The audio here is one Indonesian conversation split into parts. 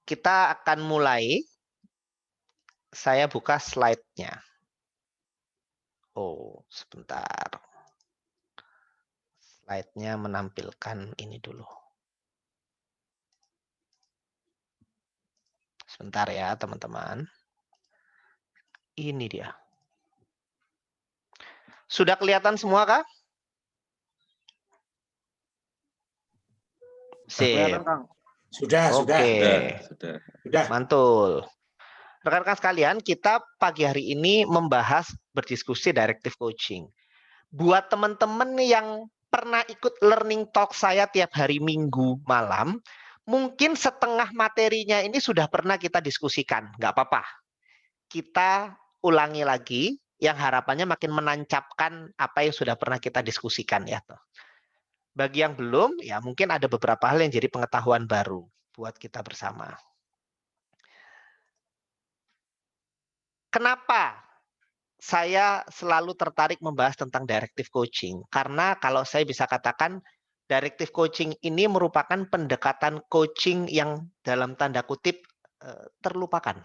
Kita akan mulai. Saya buka slide-nya. Oh, sebentar. Slide-nya menampilkan ini dulu. Sebentar ya, teman-teman. Ini dia. Sudah kelihatan semua, Kak? Sip. Sudah. Sudah. Mantul. Rekan-rekan sekalian, kita pagi hari ini membahas berdiskusi directive coaching. Buat teman-teman yang pernah ikut learning talk saya tiap hari Minggu malam, mungkin setengah materinya ini sudah pernah kita diskusikan. Nggak apa-apa. Kita ulangi lagi, yang harapannya makin menancapkan apa yang sudah pernah kita diskusikan ya. Bagi yang belum, ya mungkin ada beberapa hal yang jadi pengetahuan baru buat kita bersama. Kenapa saya selalu tertarik membahas tentang directive coaching? Karena kalau saya bisa katakan, directive coaching ini merupakan pendekatan coaching yang dalam tanda kutip terlupakan.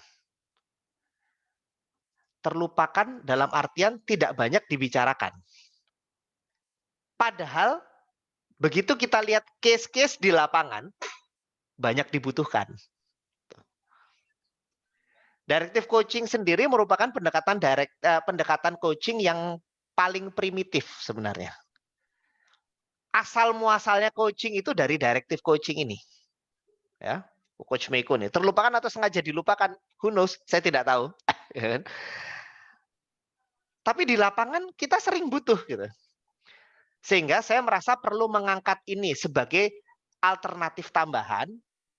Terlupakan dalam artian tidak banyak dibicarakan. Padahal begitu kita lihat case-case di lapangan, banyak dibutuhkan. Directive coaching sendiri merupakan pendekatan coaching yang paling primitif sebenarnya. Asal muasalnya coaching itu dari directive coaching ini. Ya, Coach Meiko nih. Terlupakan atau sengaja dilupakan? Who knows? Saya tidak tahu. Tapi di lapangan kita sering butuh gitu. Sehingga saya merasa perlu mengangkat ini sebagai alternatif tambahan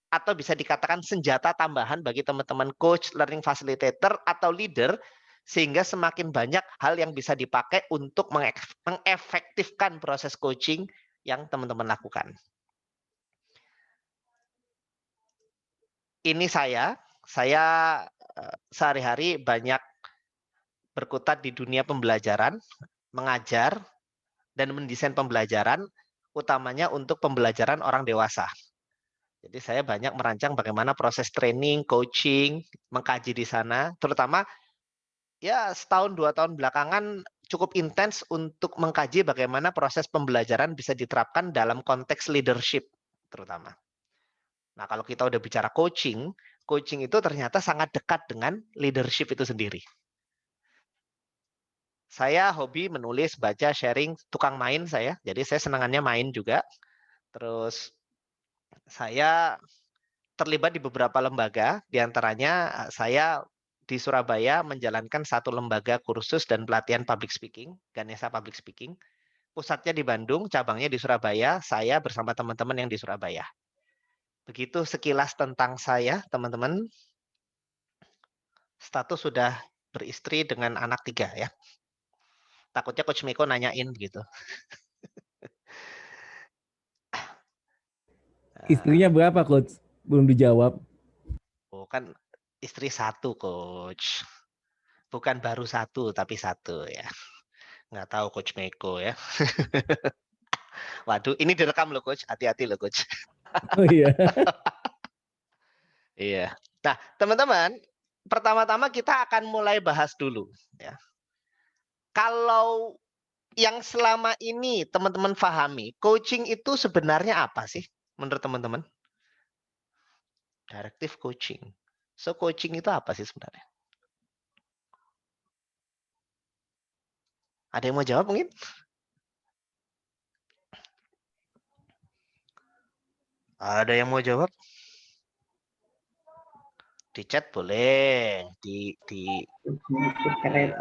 atau bisa dikatakan senjata tambahan bagi teman-teman coach, learning facilitator, atau leader, sehingga semakin banyak hal yang bisa dipakai untuk mengefektifkan proses coaching yang teman-teman lakukan. Ini saya sehari-hari banyak berkutat di dunia pembelajaran, mengajar, dan mendesain pembelajaran, utamanya untuk pembelajaran orang dewasa. Jadi saya banyak merancang bagaimana proses training, coaching, mengkaji di sana, terutama ya setahun 2 tahun belakangan cukup intens untuk mengkaji bagaimana proses pembelajaran bisa diterapkan dalam konteks leadership terutama. Nah, kalau kita udah bicara coaching, coaching itu ternyata sangat dekat dengan leadership itu sendiri. Saya hobi menulis, baca, sharing, tukang main saya. Jadi saya senangannya main juga. Terus saya terlibat di beberapa lembaga, diantaranya saya di Surabaya menjalankan satu lembaga kursus dan pelatihan public speaking, Ganesha Public Speaking. Pusatnya di Bandung, cabangnya di Surabaya, saya bersama teman-teman yang di Surabaya. Begitu sekilas tentang saya, teman-teman. Status sudah beristri dengan anak 3 ya. Takutnya Coach Miko nanyain gitu. Istrinya berapa, Coach? Belum dijawab. Oh, kan istri 1, Coach. Bukan baru 1, tapi 1 ya. Nggak tahu Coach Miko ya. Waduh, ini direkam loh Coach. Hati-hati loh Coach. Oh iya. Iya. Nah, teman-teman, pertama-tama kita akan mulai bahas dulu ya. Kalau yang selama ini teman-teman pahami, coaching itu sebenarnya apa sih menurut teman-teman? Directive coaching. So coaching itu apa sih sebenarnya? Ada yang mau jawab mungkin? Ada yang mau jawab? Di chat boleh, di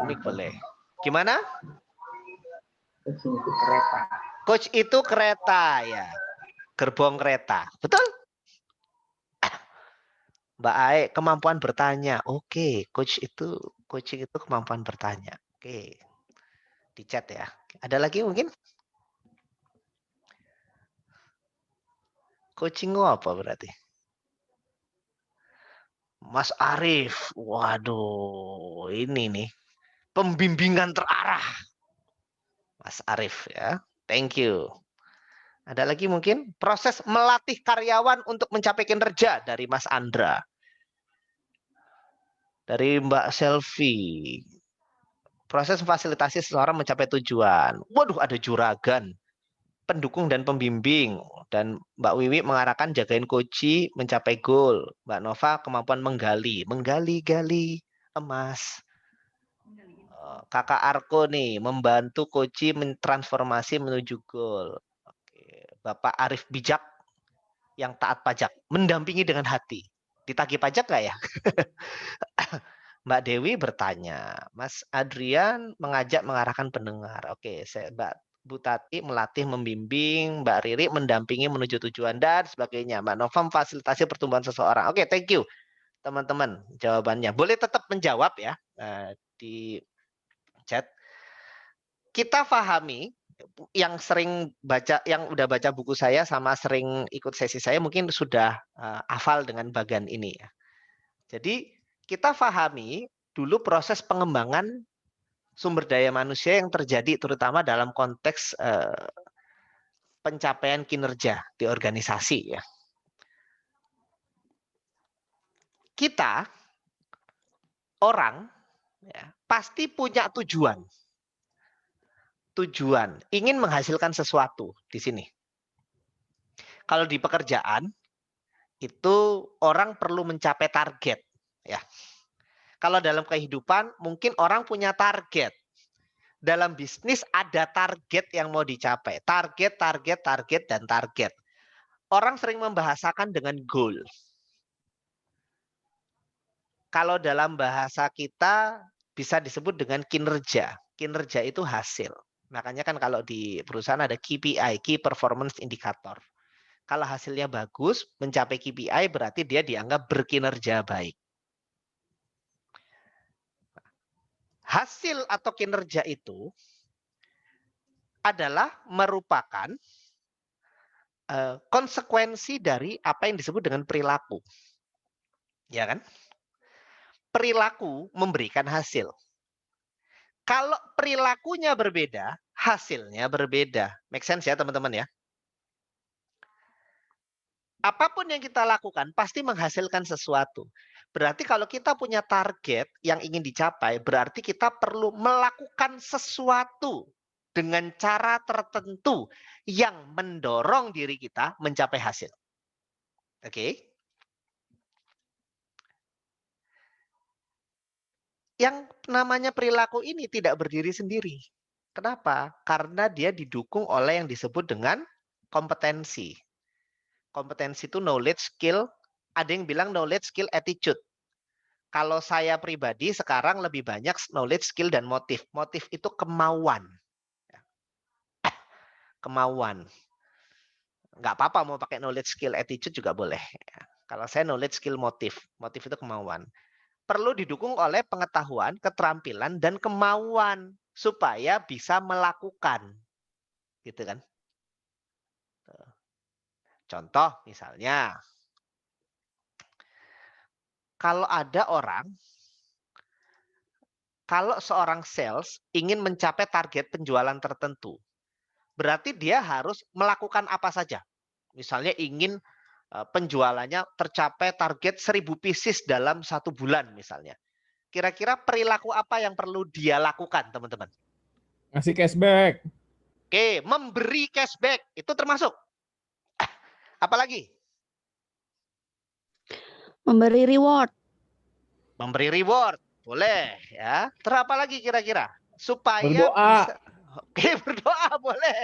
mic boleh. Gimana? Coach itu kereta ya. Gerbong kereta. Betul? Mbak Ae, kemampuan bertanya. Oke, coaching itu kemampuan bertanya. Oke. Di chat ya. Ada lagi mungkin? Coaching apa berarti? Mas Arief. Waduh, ini nih. Pembimbingan terarah. Mas Arief ya. Thank you. Ada lagi mungkin? Proses melatih karyawan untuk mencapai kinerja dari Mas Andra. Dari Mbak Selvi. Proses fasilitasi seseorang mencapai tujuan. Waduh, ada juragan, pendukung dan pembimbing. Dan Mbak Wiwi mengarahkan jagain kunci mencapai goal. Mbak Nova kemampuan menggali. Menggali-gali emas. Kakak Arko nih, membantu kunci mentransformasi menuju goal. Bapak Arif Bijak yang taat pajak. Mendampingi dengan hati. Ditagih pajak nggak ya? Mbak Dewi bertanya, Mas Adrian mengajak mengarahkan pendengar. Oke, Mbak Bu Tati melatih membimbing, Mbak Riri mendampingi menuju tujuan dan sebagainya. Mbak Nova memfasilitasi pertumbuhan seseorang. Oke, thank you teman-teman jawabannya. Boleh tetap menjawab ya di chat. Kita pahami yang sering baca, yang udah baca buku saya sama sering ikut sesi saya mungkin sudah hafal dengan bagian ini ya. Jadi kita pahami dulu proses pengembangan sumber daya manusia yang terjadi terutama dalam konteks pencapaian kinerja di organisasi ya. Kita orang ya, pasti punya tujuan. Tujuan ingin menghasilkan sesuatu di sini. Kalau di pekerjaan itu orang perlu mencapai target ya. Kalau dalam kehidupan mungkin orang punya target. Dalam bisnis ada target yang mau dicapai. Target, target, target, dan target. Orang sering membahasakan dengan goal. Kalau dalam bahasa kita bisa disebut dengan kinerja. Kinerja itu hasil. Makanya kan kalau di perusahaan ada KPI, Key Performance Indicator. Kalau hasilnya bagus, mencapai KPI berarti dia dianggap berkinerja baik. Hasil atau kinerja itu adalah merupakan konsekuensi dari apa yang disebut dengan perilaku. Ya kan? Perilaku memberikan hasil. Kalau perilakunya berbeda, hasilnya berbeda. Make sense ya teman-teman ya? Apapun yang kita lakukan pasti menghasilkan sesuatu. Berarti kalau kita punya target yang ingin dicapai, berarti kita perlu melakukan sesuatu dengan cara tertentu yang mendorong diri kita mencapai hasil. Oke? Yang namanya perilaku ini tidak berdiri sendiri. Kenapa? Karena dia didukung oleh yang disebut dengan kompetensi. Kompetensi itu knowledge, skill. Ada yang bilang knowledge, skill, attitude. Kalau saya pribadi sekarang lebih banyak knowledge, skill, dan motif. Motif itu kemauan. Kemauan. Nggak apa-apa mau pakai knowledge, skill, attitude juga boleh. Kalau saya knowledge, skill, motif. Motif itu kemauan. Perlu didukung oleh pengetahuan, keterampilan, dan kemauan. Supaya bisa melakukan. Gitu kan. Contoh misalnya. Kalau ada orang, kalau seorang sales ingin mencapai target penjualan tertentu, berarti dia harus melakukan apa saja. Misalnya ingin penjualannya tercapai target 1000 pieces dalam 1 bulan misalnya. Kira-kira perilaku apa yang perlu dia lakukan, teman-teman? Ngasih cashback. Oke, memberi cashback. Itu termasuk. Apalagi? Memberi reward. Memberi reward. Boleh ya. Terus apa lagi kira-kira? Supaya Berdoa. bisa. Oke, berdoa boleh.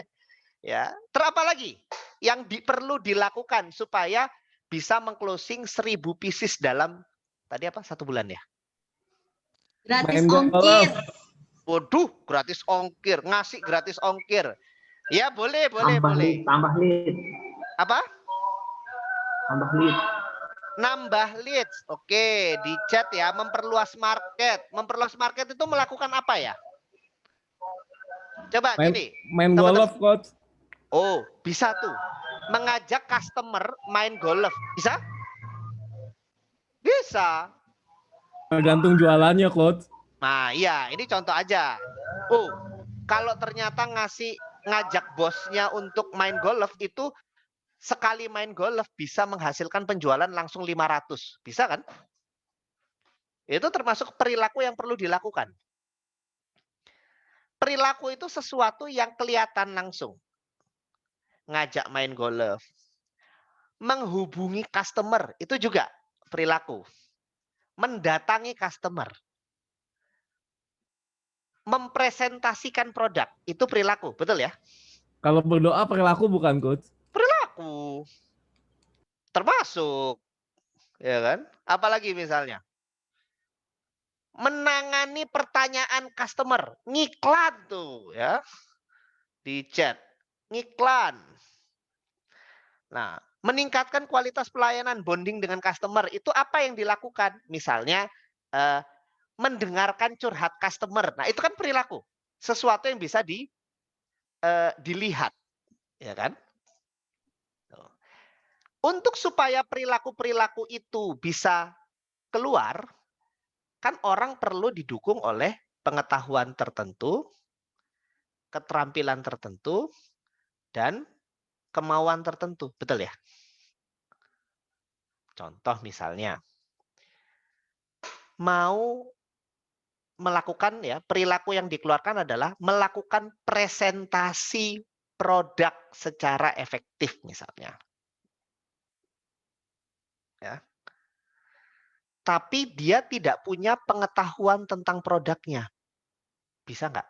Ya. Terus apa lagi yang perlu dilakukan supaya bisa mengclosing 1000 pieces dalam tadi apa 1 bulan ya? Gratis Main ongkir. golf. Waduh, gratis ongkir, ngasih gratis ongkir. Ya boleh, Tambah boleh. lead. Apa? Tambah lead. Nambah leads. Oke, di chat ya, memperluas market. Memperluas market itu melakukan apa ya? Coba gini. Main golf, coach. Oh, bisa tuh. Mengajak customer main golf. Bisa? Bisa. Tergantung jualannya, coach. Nah, iya, ini contoh aja. Oh, kalau ternyata ngajak bosnya untuk main golf itu sekali main golf bisa menghasilkan penjualan langsung 500. Bisa kan? Itu termasuk perilaku yang perlu dilakukan. Perilaku itu sesuatu yang kelihatan langsung. Ngajak main golf. Menghubungi customer, itu juga perilaku. Mendatangi customer. Mempresentasikan produk, itu perilaku, betul ya? Kalau berdoa perilaku bukan, Coach? Perilaku. Termasuk. Ya kan? Apalagi misalnya. Menangani pertanyaan customer, ngiklan tuh ya. Di chat, ngiklan. Nah, meningkatkan kualitas pelayanan, bonding dengan customer, itu apa yang dilakukan? Misalnya mendengarkan curhat customer. Nah, itu kan perilaku. Sesuatu yang bisa dilihat, ya kan? Untuk supaya perilaku-perilaku itu bisa keluar, kan orang perlu didukung oleh pengetahuan tertentu, keterampilan tertentu, dan kemauan tertentu. Betul ya? Contoh misalnya, mau melakukan ya, perilaku yang dikeluarkan adalah melakukan presentasi produk secara efektif misalnya. Ya. Tapi dia tidak punya pengetahuan tentang produknya. Bisa nggak?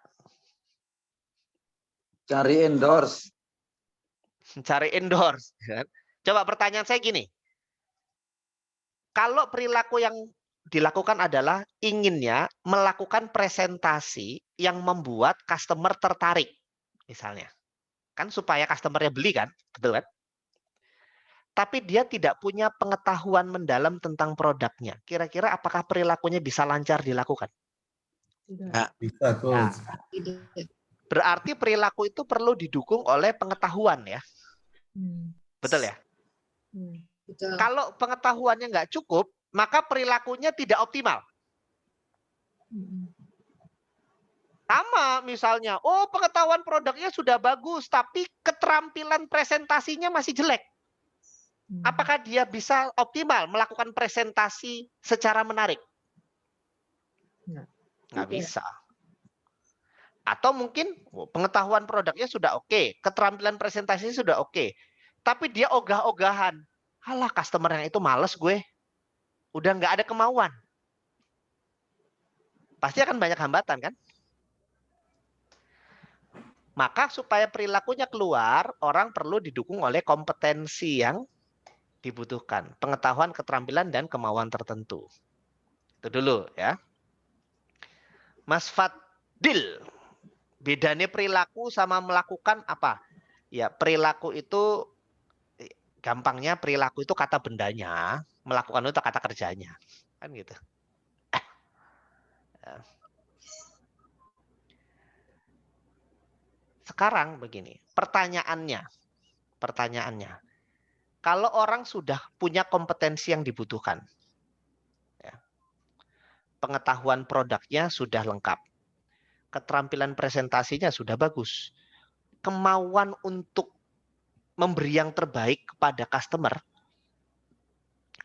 Cari endorse. Cari endorse. Coba pertanyaan saya gini. Kalau perilaku yang dilakukan adalah inginnya melakukan presentasi yang membuat customer tertarik. Misalnya. Kan supaya customernya beli kan? Betul kan? Tapi dia tidak punya pengetahuan mendalam tentang produknya. Kira-kira apakah perilakunya bisa lancar dilakukan? Tidak. Bisa, Coach. Berarti perilaku itu perlu didukung oleh pengetahuan ya. Betul ya? Betul. Kalau pengetahuannya nggak cukup, maka perilakunya tidak optimal. Sama misalnya, oh pengetahuan produknya sudah bagus, tapi keterampilan presentasinya masih jelek. Apakah dia bisa optimal melakukan presentasi secara menarik? Nggak bisa. Atau mungkin pengetahuan produknya sudah oke, keterampilan presentasinya sudah oke, tapi dia ogah-ogahan. Alah, customer yang itu males gue. Udah nggak ada kemauan. Pasti akan banyak hambatan kan? Maka supaya perilakunya keluar, orang perlu didukung oleh kompetensi yang dibutuhkan. Pengetahuan, keterampilan, dan kemauan tertentu. Itu dulu ya. Mas Fadil, bedanya perilaku sama melakukan apa? Ya, perilaku itu gampangnya perilaku itu kata bendanya, melakukan itu kata kerjanya. Kan gitu. Sekarang begini, pertanyaannya. Kalau orang sudah punya kompetensi yang dibutuhkan, ya, pengetahuan produknya sudah lengkap, keterampilan presentasinya sudah bagus, kemauan untuk memberi yang terbaik kepada customer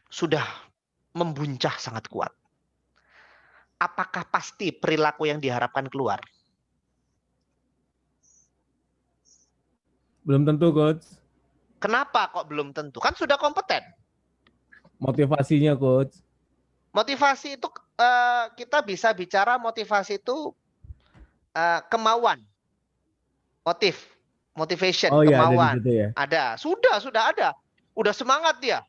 sudah membuncah sangat kuat. Apakah pasti perilaku yang diharapkan keluar? Belum tentu, Coach. Kenapa kok belum tentu? Kan sudah kompeten. Motivasinya, Coach. Motivasi itu kita bisa bicara motivasi itu kemauan, motivation, Oh iya, ada di kemauan. situ ya. Ada, sudah ada, udah semangat dia,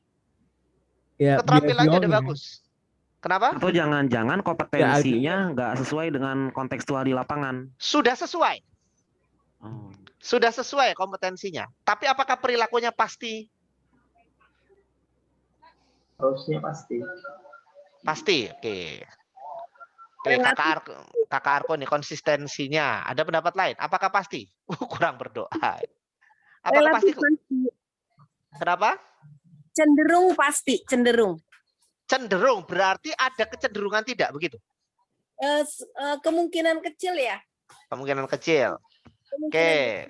Ya, keterampilannya udah behaviornya. bagus. Kenapa? Atau jangan-jangan kompetensinya nggak sesuai dengan kontekstual di lapangan. Sudah sesuai, sudah sesuai kompetensinya. Tapi apakah perilakunya pasti? Harusnya pasti. Pasti, oke. Oke, kakak Arko nih konsistensinya. Ada pendapat lain? Apakah pasti? Kurang berdoa. Apakah pasti? Kenapa? Cenderung pasti, cenderung. Cenderung berarti ada kecenderungan tidak begitu? Kemungkinan kecil ya. Kemungkinan kecil. Oke.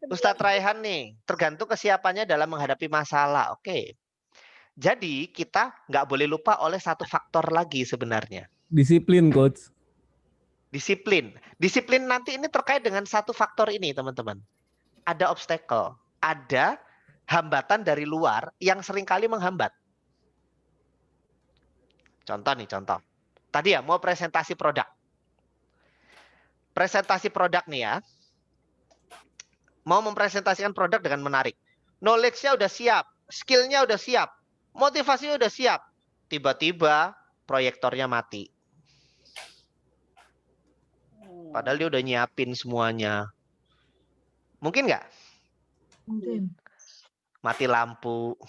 Ustadz Raihan nih, tergantung kesiapannya dalam menghadapi masalah. Oke. Jadi kita nggak boleh lupa oleh satu faktor lagi sebenarnya. Disiplin, Coach. Disiplin. Disiplin nanti ini terkait dengan satu faktor ini, teman-teman. Ada obstacle, ada hambatan dari luar yang seringkali menghambat. Contoh nih, contoh. Tadi ya, mau presentasi produk. Presentasi produk nih ya. Mau mempresentasikan produk dengan menarik. Knowledge-nya udah siap, skill-nya udah siap, motivasinya udah siap. Tiba-tiba proyektornya mati. Padahal dia udah nyiapin semuanya. Mungkin nggak? Mungkin. Mati lampu.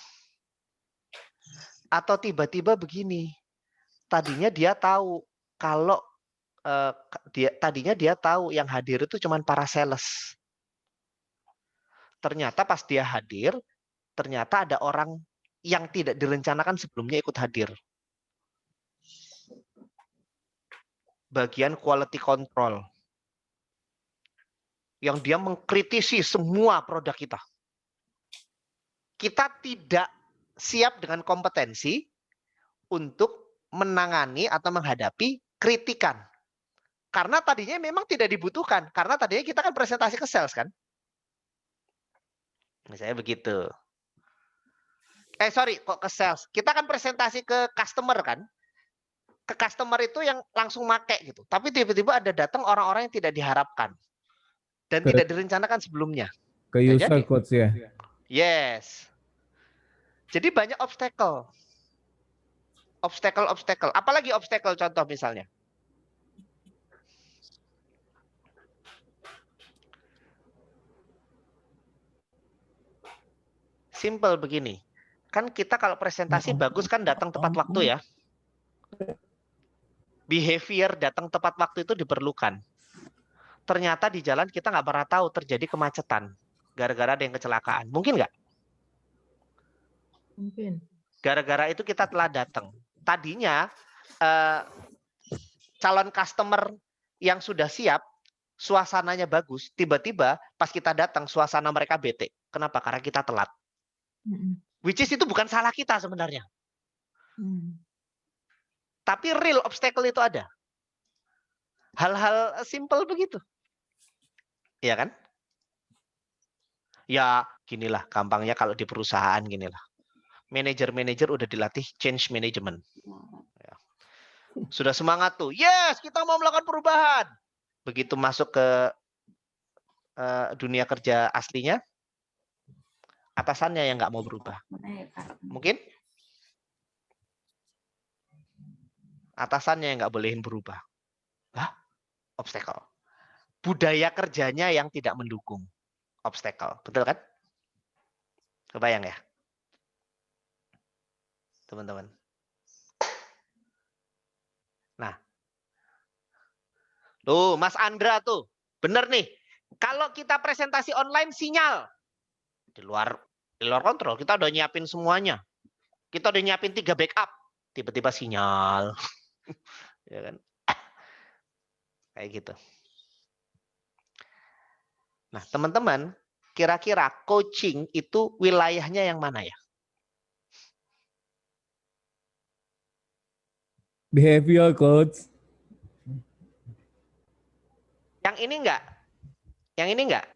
Atau tiba-tiba begini. Tadinya dia tahu kalau tadinya dia tahu yang hadir itu cuma para sales. Ternyata pas dia hadir, ternyata ada orang yang tidak direncanakan sebelumnya ikut hadir. Bagian quality control. Yang dia mengkritisi semua produk kita. Kita tidak siap dengan kompetensi untuk menangani atau menghadapi kritikan. Karena tadinya memang tidak dibutuhkan. Karena tadinya kita kan presentasi ke sales kan. Misalnya begitu. Sorry, kok ke sales. Kita kan presentasi ke customer kan. Ke customer itu yang langsung make gitu. Tapi tiba-tiba ada datang orang-orang yang tidak diharapkan. Dan tidak direncanakan sebelumnya. Ke Bisa user, jadi. Coach ya. Yes. Jadi banyak obstacle. Obstacle. Apalagi obstacle contoh misalnya. Simple begini. Kan kita kalau presentasi bagus kan datang tepat waktu ya. Behavior datang tepat waktu itu diperlukan. Ternyata di jalan kita nggak pernah tahu terjadi kemacetan. Gara-gara ada yang kecelakaan. Mungkin nggak? Mungkin. Gara-gara itu kita telah datang. Tadinya calon customer yang sudah siap, suasananya bagus, tiba-tiba pas kita datang suasana mereka bete. Kenapa? Karena kita telat. Which is itu bukan salah kita sebenarnya. Tapi real obstacle itu ada. Hal-hal simple begitu. Iya kan? Ya ginilah gampangnya kalau di perusahaan ginilah. Manajer-manajer udah dilatih change management. Ya. Sudah semangat tuh. Yes, kita mau melakukan perubahan. Begitu masuk ke dunia kerja aslinya, atasannya yang nggak mau berubah. Mungkin? Atasannya yang nggak bolehin berubah. Hah? Obstacle. Budaya kerjanya yang tidak mendukung. Obstacle. Betul kan? Kebayang ya? Teman-teman. Nah. Tuh, Mas Andra tuh. Bener nih. Kalau kita presentasi online, sinyal. Di luar kontrol. Kita udah nyiapin semuanya. Kita udah nyiapin 3 backup. Tiba-tiba sinyal. Ya kan? Kayak gitu. Nah, teman-teman, kira-kira coaching itu wilayahnya yang mana ya? Behavior, Coach. Yang ini enggak? Yang ini enggak?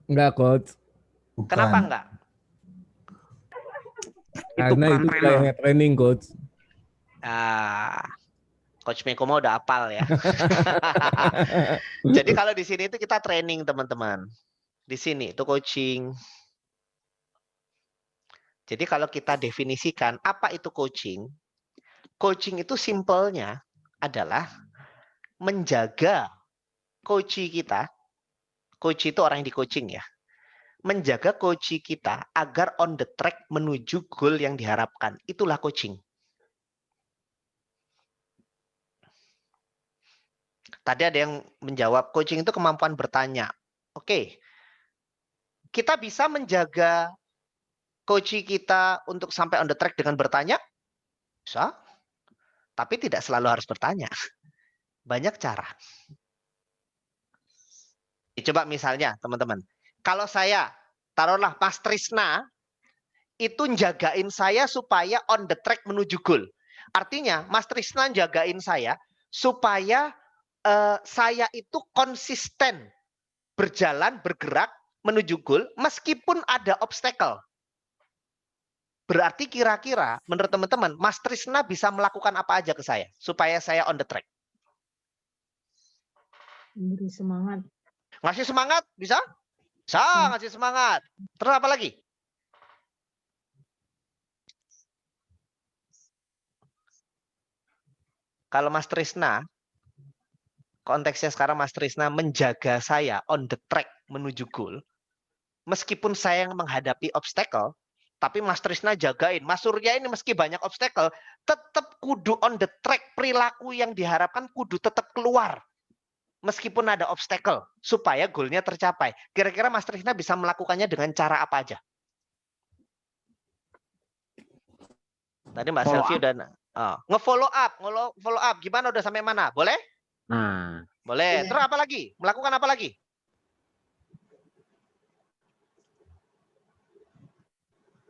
Enggak, Coach. Kenapa enggak? Karena itu wilayahnya training, Coach. Coach Meko mau udah hafal ya. Jadi kalau di sini itu kita training, teman-teman. Di sini itu coaching. Jadi kalau kita definisikan apa itu coaching? Coaching itu simpelnya adalah menjaga coach kita. Coach itu orang yang di coaching ya. Menjaga coach kita agar on the track menuju goal yang diharapkan. Itulah coaching. Tadi ada yang menjawab, coaching itu kemampuan bertanya. Oke. Kita bisa menjaga coach kita untuk sampai on the track dengan bertanya? Bisa. Tapi tidak selalu harus bertanya. Banyak cara. Coba misalnya, teman-teman. Kalau saya, taruhlah Mas Trisna, itu jagain saya supaya on the track menuju goal. Artinya Mas Trisna jagain saya supaya saya itu konsisten berjalan, bergerak menuju goal meskipun ada obstacle. Berarti kira-kira menurut teman-teman Mas Trisna bisa melakukan apa aja ke saya supaya saya on the track? Beri semangat. Ngasih semangat bisa? Bisa ngasih semangat. Terus apa lagi? Kalau Mas Trisna, konteksnya sekarang Mas Trisna menjaga saya on the track menuju goal. Meskipun saya yang menghadapi obstacle, tapi Mas Trisna jagain. Mas Surya ini meski banyak obstacle, tetap kudu on the track. Perilaku yang diharapkan kudu tetap keluar. Meskipun ada obstacle, supaya goalnya tercapai. Kira-kira Mas Trisna bisa melakukannya dengan cara apa aja? Tadi Mbak Selvi udah nge-follow up. Gimana udah sampai mana? Boleh? Nah, Boleh. Terus apa lagi? Melakukan apa lagi?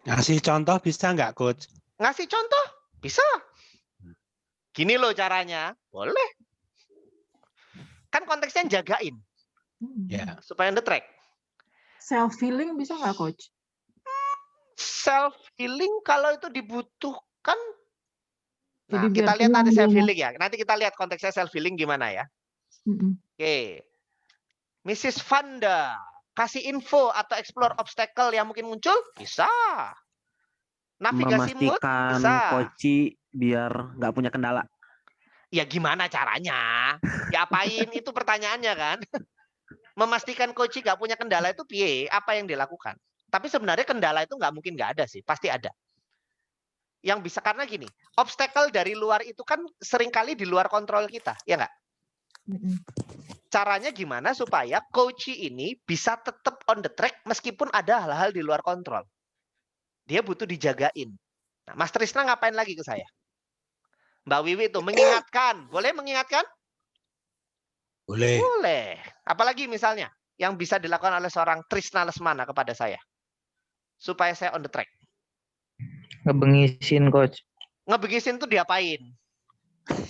Ngasih contoh bisa nggak, Coach? Ngasih contoh? Bisa. Gini loh caranya. Boleh. Kan konteksnya jagain. Ya. Supaya on the track. Self healing bisa nggak, Coach? Self healing kalau itu dibutuhkan. Nah, Jadi kita biar lihat nanti tenang self dulu. healing ya. Nanti kita lihat konteksnya self healing gimana ya. Oke. Mrs. Vanda, kasih info atau explore obstacle yang mungkin muncul? Bisa. Navigasi mood? memastikan Bisa. Koci biar nggak punya kendala. Ya gimana caranya? Diapain? Itu pertanyaannya kan. Memastikan coach nggak punya kendala itu piye? Apa yang dilakukan? Tapi sebenarnya kendala itu nggak mungkin nggak ada sih. Pasti ada. Yang bisa karena gini, obstacle dari luar itu kan seringkali di luar kontrol kita, ya nggak? Caranya gimana supaya coach ini bisa tetap on the track meskipun ada hal-hal di luar kontrol. Dia butuh dijagain. Nah, Mas Trisna ngapain lagi ke saya? Mbak Wiwi itu mengingatkan. Boleh mengingatkan? Boleh. Boleh. Apalagi misalnya yang bisa dilakukan oleh seorang Trisna Lesmana kepada saya. Supaya saya on the track. Ngebengisin, Coach. Ngebegisin tuh diapain?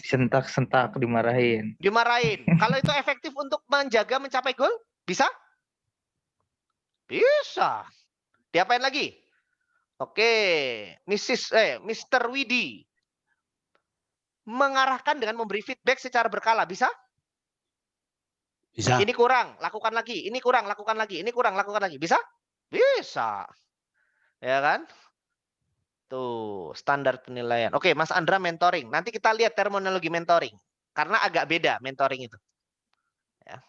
Sentak-sentak, dimarahin. Dimarahin. Kalau itu efektif untuk menjaga mencapai goal? Bisa? Bisa. Diapain lagi? Oke. Mr. Widi. Mengarahkan dengan memberi feedback secara berkala. Bisa? Bisa. Ini kurang, lakukan lagi. Ini kurang, lakukan lagi. Ini kurang, lakukan lagi. Bisa? Bisa. Ya kan? Tuh, standar penilaian. Oke, Mas Andra mentoring. Nanti kita lihat terminologi mentoring. Karena agak beda mentoring itu. Ya.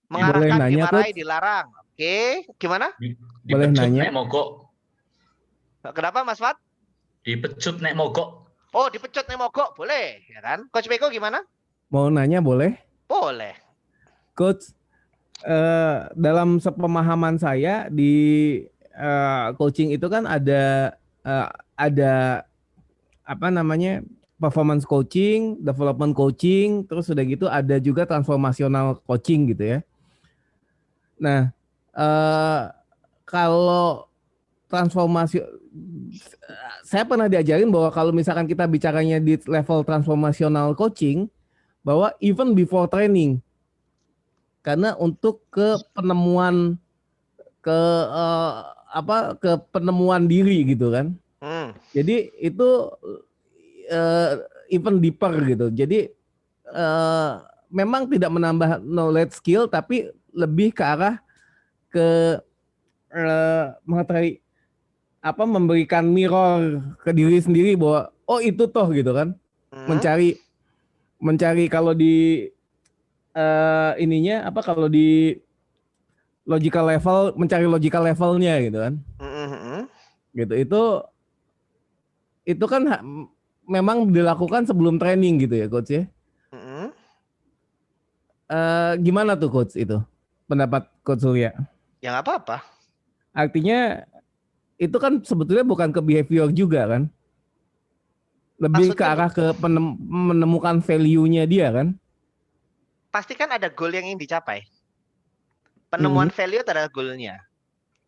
Mengarahkan, nanya, dimarahi, Coach? dilarang. Oke, gimana? Boleh nanya? Nek mogok. Kenapa, Mas Fat? Dipecut nek mogok. Oh, dipecut nih mogok. Boleh. Ya kan? Coach Beko gimana? Mau nanya boleh? Boleh. Coach, dalam sepemahaman saya di coaching itu kan ada apa namanya performance coaching, development coaching, terus udah gitu ada juga transformational coaching gitu ya. Nah, kalau transformasi, saya pernah diajarin bahwa kalau misalkan kita bicaranya di level transformational coaching, bahwa even before training, karena untuk ke penemuan ke penemuan diri gitu kan. Jadi itu even deeper gitu. Jadi memang tidak menambah knowledge skill tapi lebih ke arah ke mengetahui memberikan mirror ke diri sendiri bahwa oh itu toh gitu kan. Mencari kalau di ininya kalau di logical level, mencari logical levelnya gitu kan. Gitu. Itu kan memang dilakukan sebelum training gitu ya, Coach ya. Gimana tuh Coach itu? Pendapat Coach Surya? Ya nggak apa-apa. Artinya itu kan sebetulnya bukan ke behavior juga kan? Lebih ke arah ke menemukan value-nya dia kan? Pasti kan ada goal yang ingin dicapai. Penemuan value adalah goal-nya.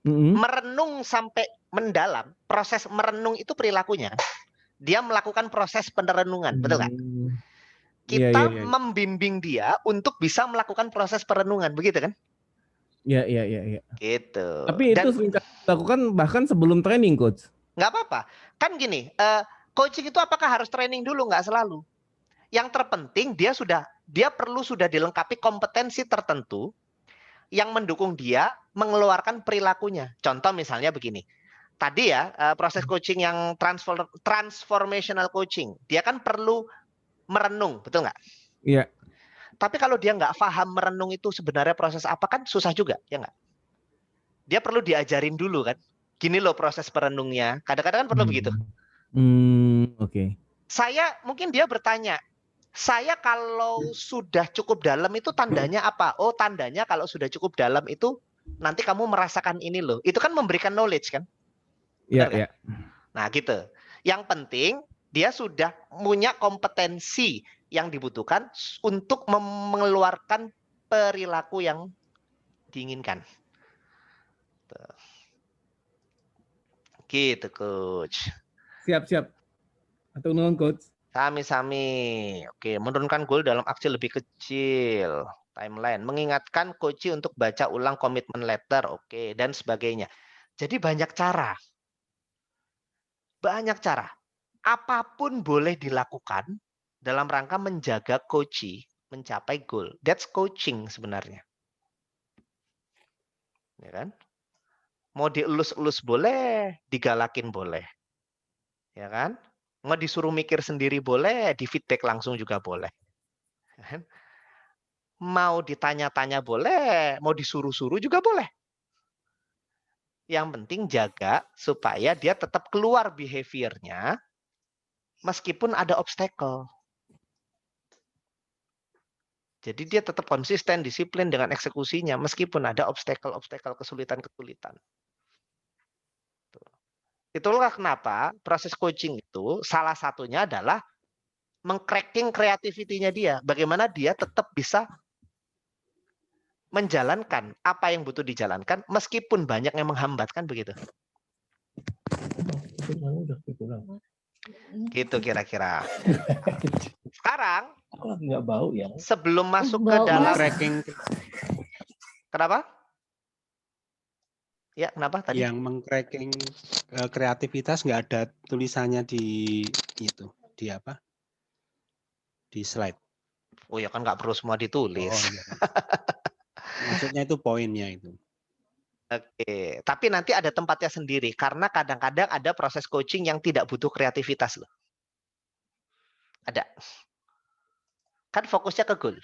Merenung sampai mendalam, proses merenung itu perilakunya. Dia melakukan proses perenungan, betul nggak? Iya, Kita iya, iya. membimbing dia untuk bisa melakukan proses perenungan, begitu kan? Iya, iya, iya. Gitu. Tapi itu Dan sering dilakukan bahkan sebelum training, Coach. nggak apa-apa. Kan gini, coaching itu apakah harus training dulu? Nggak selalu. Yang terpenting dia perlu sudah dilengkapi kompetensi tertentu yang mendukung dia mengeluarkan perilakunya. Contoh misalnya begini. Tadi ya, proses coaching yang transformational coaching, dia kan perlu merenung, betul nggak? Iya. Tapi kalau dia nggak paham merenung itu sebenarnya proses apa, kan susah juga, ya nggak? Dia perlu diajarin dulu kan. Gini loh proses perenungnya. Kadang-kadang kan perlu begitu. Oke. Mungkin dia bertanya, saya kalau sudah cukup dalam itu tandanya apa? Oh, tandanya kalau sudah cukup dalam itu nanti kamu merasakan ini loh. Itu kan memberikan knowledge kan? Iya, Benar nggak? iya. Nah, gitu. Yang penting dia sudah punya kompetensi yang dibutuhkan untuk mengeluarkan perilaku yang diinginkan. Tuh. Gitu, Coach. Siap. Atau nuhun, Coach. Sami-sami. Oke, menurunkan goal dalam aksi lebih kecil. Timeline. Mengingatkan coach untuk baca ulang komitmen letter. Oke, dan sebagainya. Jadi banyak cara. Banyak cara. Apapun boleh dilakukan dalam rangka menjaga coach mencapai goal. That's coaching sebenarnya. Ya kan? Mau dielus-elus boleh, digalakin boleh. Ya kan? Mau disuruh mikir sendiri boleh, di feedback langsung juga boleh. Mau ditanya-tanya boleh, mau disuruh-suruh juga boleh. Yang penting jaga supaya dia tetap keluar behavior-nya meskipun ada obstacle. Jadi dia tetap konsisten, disiplin dengan eksekusinya meskipun ada obstacle-obstacle, kesulitan-kesulitan. Itulah kenapa proses coaching itu salah satunya adalah meng-cracking creativity-nya dia. Bagaimana dia tetap bisa menjalankan apa yang butuh dijalankan meskipun banyak yang menghambat, kan begitu. Gitu kira-kira. Sekarang nggak bau ya. sebelum masuk ke Bau, dalam Mas. Tracking kenapa? Ya, kenapa tadi? yang mengcracking kreativitas nggak ada tulisannya di itu, di apa? Di slide. Oh ya kan nggak perlu semua ditulis. Oh iya. Maksudnya itu poinnya itu. Oke, tapi nanti ada tempatnya sendiri karena kadang-kadang ada proses coaching yang tidak butuh kreativitas loh. Ada. Kan fokusnya ke goal.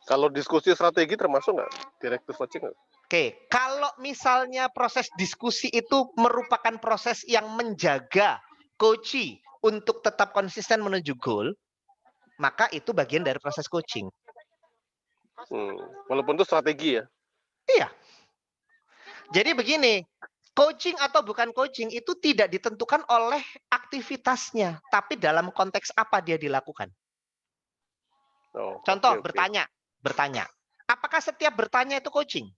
Kalau diskusi strategi termasuk nggak directive coaching? Oke, kalau misalnya proses diskusi itu merupakan proses yang menjaga coach untuk tetap konsisten menuju goal, maka itu bagian dari proses coaching. Walaupun itu strategi ya. Iya. Jadi begini, coaching atau bukan coaching itu tidak ditentukan oleh aktivitasnya, tapi dalam konteks apa dia dilakukan. Oh, Contoh, oke. bertanya. Apakah setiap bertanya itu coaching?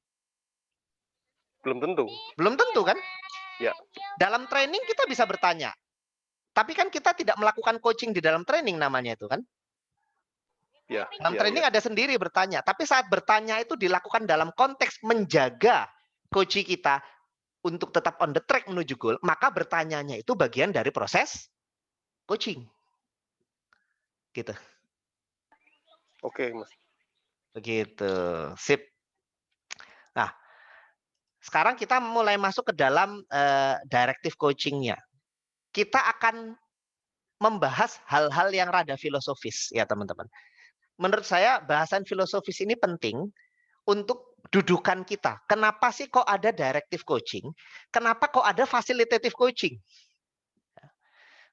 Belum tentu. Belum tentu kan? Ya. Dalam training kita bisa bertanya. Tapi kan kita tidak melakukan coaching di dalam training namanya itu kan? Ya. Dalam training ada sendiri bertanya. Tapi saat bertanya itu dilakukan dalam konteks menjaga coach kita untuk tetap on the track menuju goal, maka bertanyanya itu bagian dari proses coaching. Gitu. Oke, Mas. Begitu. Sip. Nah, sekarang kita mulai masuk ke dalam directive coaching-nya. Kita akan membahas hal-hal yang rada filosofis ya teman-teman. Menurut saya bahasan filosofis ini penting untuk dudukan kita. Kenapa sih kok ada directive coaching? Kenapa kok ada facilitative coaching?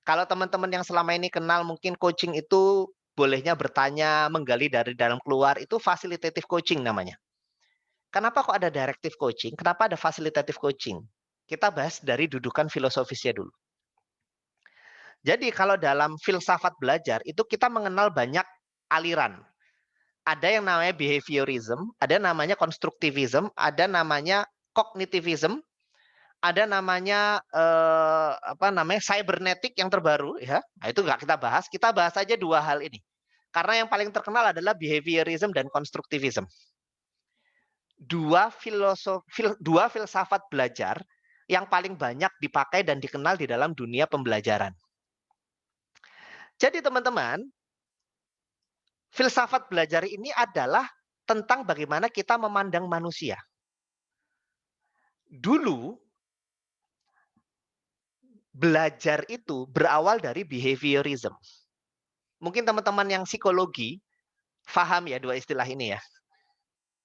Kalau teman-teman yang selama ini kenal mungkin coaching itu bolehnya bertanya, menggali dari dalam keluar, itu facilitative coaching namanya. Kenapa kok ada directive coaching? Kenapa ada facilitative coaching? Kita bahas dari dudukan filosofisnya dulu. Jadi kalau dalam filsafat belajar itu kita mengenal banyak aliran. Ada yang namanya behaviorism, ada namanya constructivism, ada namanya cognitivism, ada namanya cybernetic yang terbaru ya. Nah, itu nggak kita bahas. Kita bahas aja dua hal ini. Karena yang paling terkenal adalah behaviorism dan konstruktivism. Dua filsafat belajar yang paling banyak dipakai dan dikenal di dalam dunia pembelajaran. Jadi teman-teman, filsafat belajar ini adalah tentang bagaimana kita memandang manusia. Dulu, belajar itu berawal dari behaviorism. Mungkin teman-teman yang psikologi paham ya dua istilah ini ya.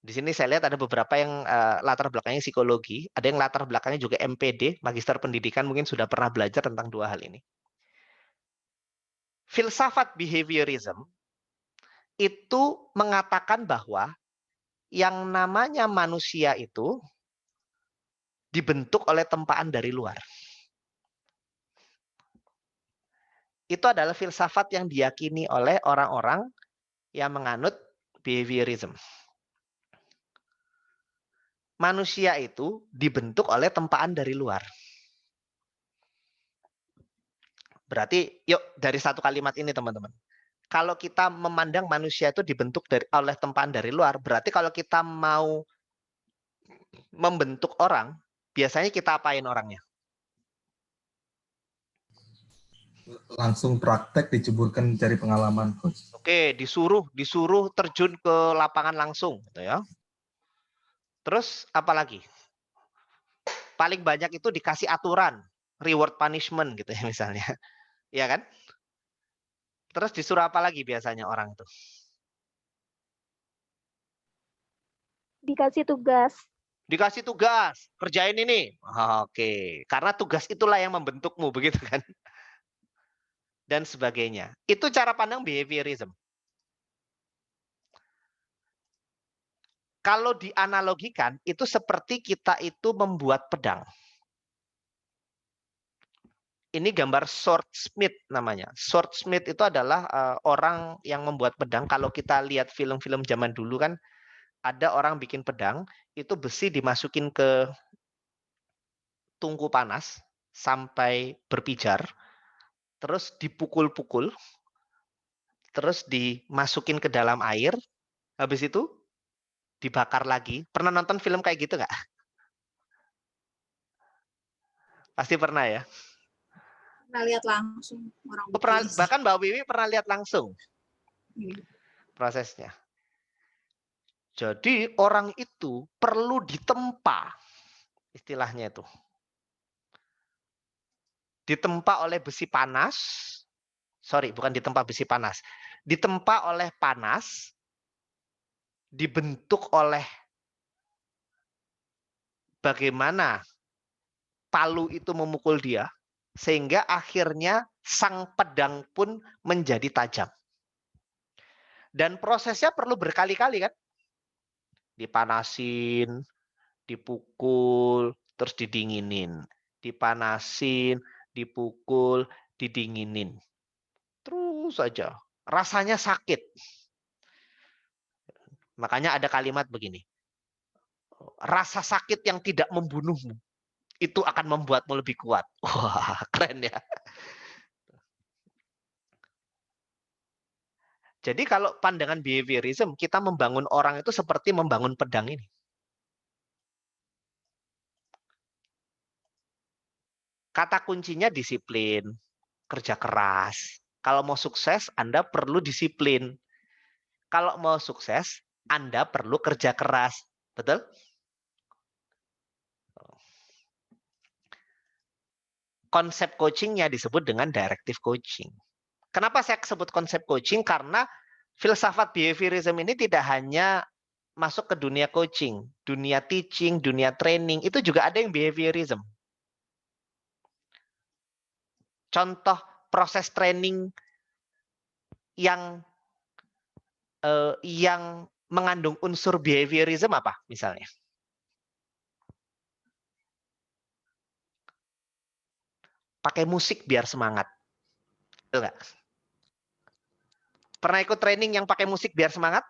Di sini saya lihat ada beberapa yang latar belakangnya psikologi, ada yang latar belakangnya juga MPD, Magister Pendidikan, mungkin sudah pernah belajar tentang dua hal ini. Filsafat behaviorism itu mengatakan bahwa yang namanya manusia itu dibentuk oleh tempaan dari luar. Itu adalah filsafat yang diyakini oleh orang-orang yang menganut behaviorism. Manusia itu dibentuk oleh tempaan dari luar. Berarti, yuk dari satu kalimat ini teman-teman. Kalau kita memandang manusia itu dibentuk oleh tempaan dari luar, berarti kalau kita mau membentuk orang, biasanya kita apain orangnya? Langsung praktek diceburkan dari pengalaman, Coach. Oke, disuruh terjun ke lapangan langsung, gitu ya. Terus apa lagi? Paling banyak itu dikasih aturan, reward punishment gitu ya misalnya. Iya kan? Terus disuruh apa lagi biasanya orang itu? Dikasih tugas. Dikasih tugas, kerjain ini. Oke, karena tugas itulah yang membentukmu, begitu kan? Dan sebagainya. Itu cara pandang behaviorism. Kalau dianalogikan, itu seperti kita itu membuat pedang. Ini gambar swordsmith namanya. Swordsmith itu adalah orang yang membuat pedang. Kalau kita lihat film-film zaman dulu kan, ada orang bikin pedang, itu besi dimasukin ke tungku panas sampai berpijar, terus dipukul-pukul, terus dimasukin ke dalam air, habis itu dibakar lagi. Pernah nonton film kayak gitu nggak? Pasti pernah ya? Pernah lihat langsung orang Bahkan Mbak Wiwi pernah lihat langsung prosesnya. Jadi orang itu perlu ditempa, istilahnya itu. Ditempa oleh besi panas, bukan ditempa besi panas, ditempa oleh panas, dibentuk oleh bagaimana palu itu memukul dia, sehingga akhirnya sang pedang pun menjadi tajam. Dan prosesnya perlu berkali-kali kan? Dipanasin, dipukul, terus didinginin. Dipanasin, dipukul, didinginin. Terus saja. Rasanya sakit. Makanya ada kalimat begini. Rasa sakit yang tidak membunuhmu, itu akan membuatmu lebih kuat. Wah, keren ya. Jadi kalau pandangan behaviorism, kita membangun orang itu seperti membangun pedang ini. Kata kuncinya disiplin, kerja keras. Kalau mau sukses, Anda perlu disiplin. Kalau mau sukses, Anda perlu kerja keras. Betul? Konsep coachingnya disebut dengan directive coaching. Kenapa saya sebut konsep coaching? Karena filsafat behaviorism ini tidak hanya masuk ke dunia coaching, dunia teaching, dunia training, itu juga ada yang behaviorism. Contoh proses training yang mengandung unsur behaviorism apa misalnya? Pakai musik biar semangat. Betul nggak? Pernah ikut training yang pakai musik biar semangat?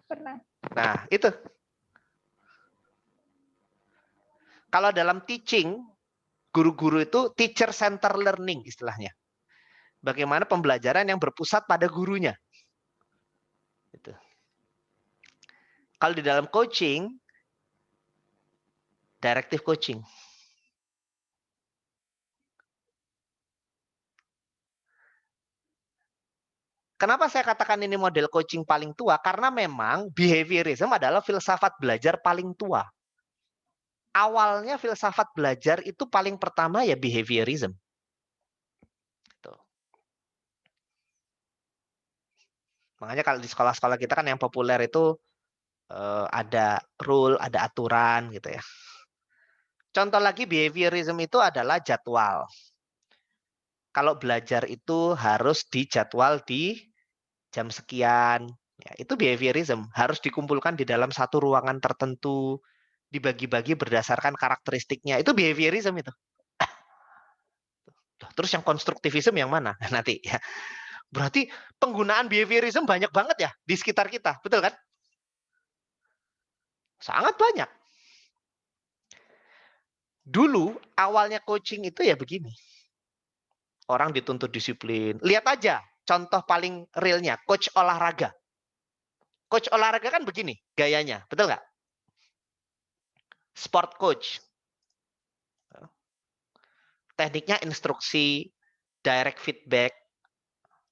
Pernah. Nah, itu. Kalau dalam teaching, guru-guru itu teacher center learning istilahnya. Bagaimana pembelajaran yang berpusat pada gurunya. Gitu. Kalau di dalam coaching, directive coaching. Kenapa saya katakan ini model coaching paling tua? Karena memang behaviorism adalah filsafat belajar paling tua. Awalnya filsafat belajar itu paling pertama ya behaviorism. Tuh. Makanya kalau di sekolah-sekolah kita kan yang populer itu ada rule, ada aturan gitu ya. Contoh lagi behaviorism itu adalah jadwal. Kalau belajar itu harus dijadwal di jam sekian. Ya, itu behaviorism. Harus dikumpulkan di dalam satu ruangan tertentu. Dibagi-bagi berdasarkan karakteristiknya. Itu behaviorism itu. Terus yang konstruktivism yang mana? Nanti ya. Berarti penggunaan behaviorism banyak banget ya di sekitar kita. Betul kan? Sangat banyak. Dulu awalnya coaching itu ya begini. Orang dituntut disiplin. Lihat aja contoh paling realnya, coach olahraga. Coach olahraga kan begini gayanya, betul nggak? Sport coach. Tekniknya instruksi, direct feedback,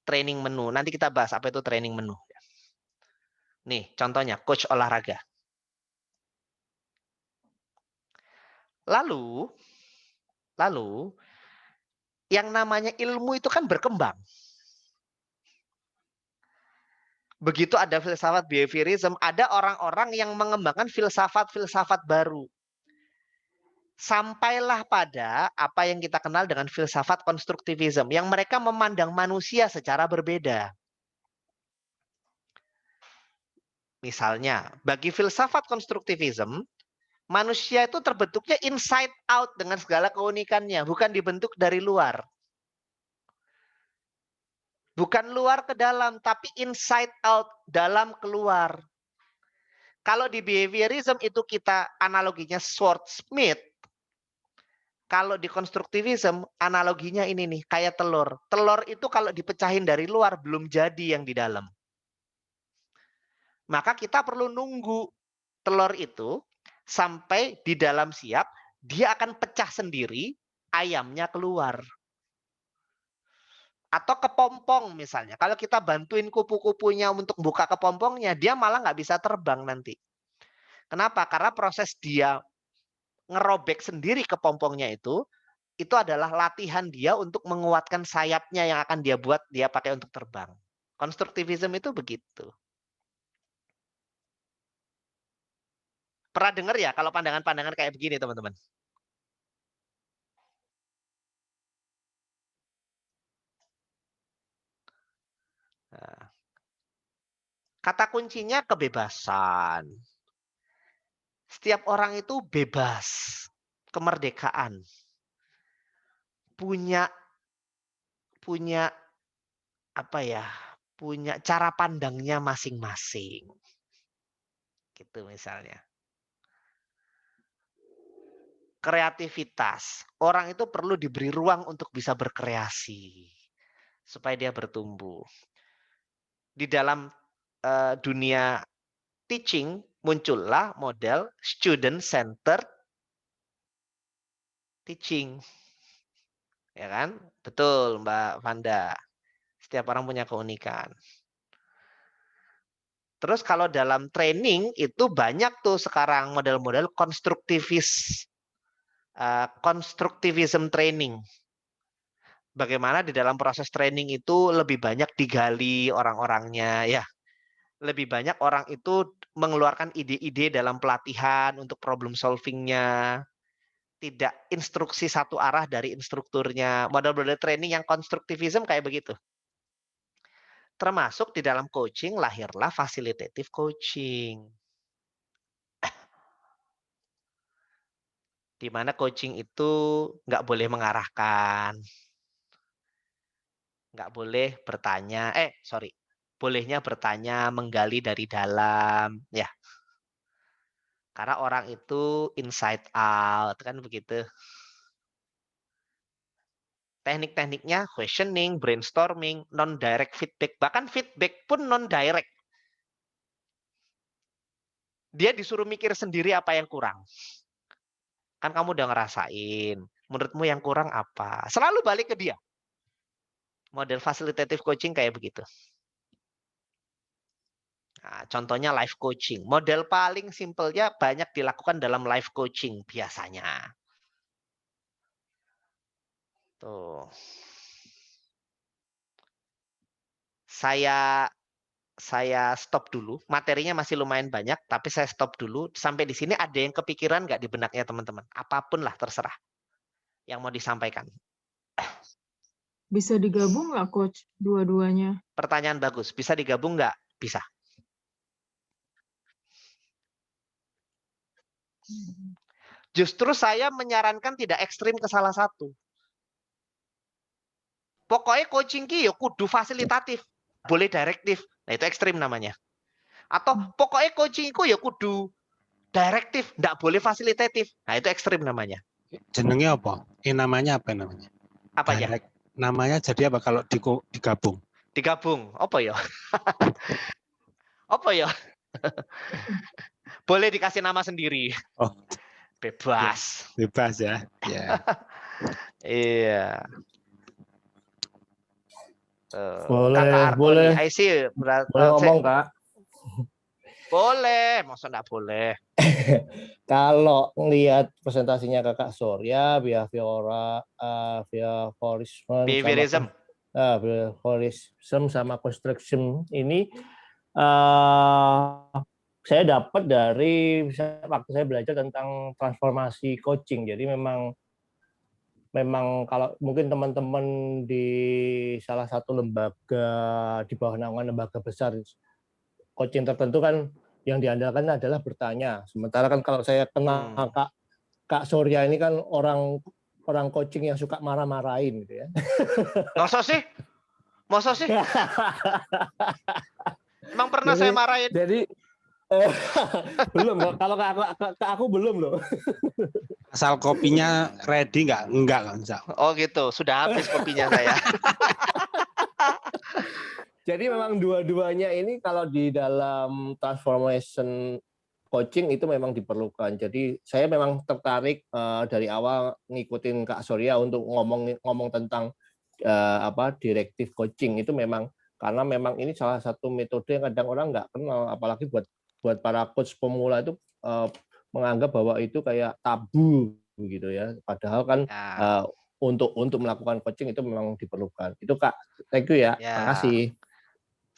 training menu. Nanti kita bahas apa itu training menu. Nih contohnya coach olahraga. Lalu yang namanya ilmu itu kan berkembang. Begitu ada filsafat behaviorism, ada orang-orang yang mengembangkan filsafat-filsafat baru. Sampailah pada apa yang kita kenal dengan filsafat konstruktivism, yang mereka memandang manusia secara berbeda. Misalnya, bagi filsafat konstruktivism, manusia itu terbentuknya inside out dengan segala keunikannya, bukan dibentuk dari luar. Bukan luar ke dalam, tapi inside out, dalam keluar. Kalau di behaviorism itu kita analoginya swordsmith. Kalau di konstruktivism analoginya ini nih, kayak telur. Telur itu kalau dipecahin dari luar belum jadi yang di dalam. Maka kita perlu nunggu telur itu sampai di dalam siap, dia akan pecah sendiri, ayamnya keluar. Atau kepompong misalnya. Kalau kita bantuin kupu-kupunya untuk buka kepompongnya, dia malah nggak bisa terbang nanti. Kenapa? Karena proses dia ngerobek sendiri kepompongnya itu adalah latihan dia untuk menguatkan sayapnya yang akan dia buat dia pakai untuk terbang. Konstruktivism itu begitu. Pernah dengar ya kalau pandangan-pandangan kayak begini, teman-teman? Nah, kata kuncinya kebebasan. Setiap orang itu bebas, kemerdekaan. Punya apa ya? Punya cara pandangnya masing-masing. Gitu misalnya. Kreativitas. Orang itu perlu diberi ruang untuk bisa berkreasi supaya dia bertumbuh. Di dalam dunia teaching muncullah model student centered teaching. Ya kan? Betul, Mbak Vanda. Setiap orang punya keunikan. Terus kalau dalam training itu banyak tuh sekarang model-model konstruktivism training. Bagaimana di dalam proses training itu lebih banyak digali orang-orangnya, ya. Lebih banyak orang itu mengeluarkan ide-ide dalam pelatihan untuk problem solving-nya. Tidak instruksi satu arah dari instrukturnya. Model-model training yang konstruktivism kayak begitu. Termasuk di dalam coaching lahirlah facilitative coaching. Di mana coaching itu nggak boleh mengarahkan. Nggak boleh bertanya, bolehnya bertanya, menggali dari dalam. Ya. Karena orang itu inside out, kan begitu. Teknik-tekniknya questioning, brainstorming, non-direct feedback. Bahkan feedback pun non-direct. Dia disuruh mikir sendiri apa yang kurang. Kan kamu udah ngerasain. Menurutmu yang kurang apa? Selalu balik ke dia. Model facilitative coaching kayak begitu. Nah, contohnya life coaching. Model paling simpelnya banyak dilakukan dalam life coaching biasanya. Tuh. Saya stop dulu. Materinya masih lumayan banyak, tapi saya stop dulu. Sampai di sini ada yang kepikiran nggak di benaknya teman-teman? Apapun lah, terserah. Yang mau disampaikan. Bisa digabung nggak, Coach? Dua-duanya. Pertanyaan bagus. Bisa digabung nggak? Bisa. Justru saya menyarankan tidak ekstrim ke salah satu. Pokoknya coaching ki ya kudu fasilitatif. Boleh direktif. Nah itu ekstrim namanya. Atau pokoknya coaching ku ya kudu direktif. Nggak boleh fasilitatif. Nah itu ekstrim namanya. Jenengnya apa? Namanya apa namanya? Apa ya? Namanya jadi apa kalau digabung? Digabung. Apa ya? Apa ya? Boleh dikasih nama sendiri. Oh. Bebas. Bebas ya. Ya. Iya. Boleh, Kakak boleh. I see. Boleh ngomong, Kak? Boleh, masa enggak boleh? Kalau ngelihat presentasinya Kakak Surya, behaviorism sama construction ini saya dapat dari waktu saya belajar tentang transformasi coaching. Jadi memang kalau mungkin teman-teman di salah satu lembaga di bawah naungan lembaga besar coaching tertentu kan yang diandalkan adalah bertanya. Sementara kan kalau saya kenal Kak Surya ini kan orang coaching yang suka marah-marahin gitu ya. Masa sih? Emang pernah saya marahin? Jadi belum, kalau ke aku belum loh. Asal kopinya ready nggak? Enggak kan? Oh gitu, sudah habis kopinya saya. Jadi memang dua-duanya ini kalau di dalam transformation coaching itu memang diperlukan. Jadi saya memang tertarik dari awal ngikutin Kak Surya untuk ngomong tentang directive coaching itu memang karena memang ini salah satu metode yang kadang orang nggak kenal, apalagi buat para coach pemula itu menganggap bahwa itu kayak tabu gitu ya. Padahal kan untuk melakukan coaching itu memang diperlukan. Itu Kak, thank you ya. Terima kasih.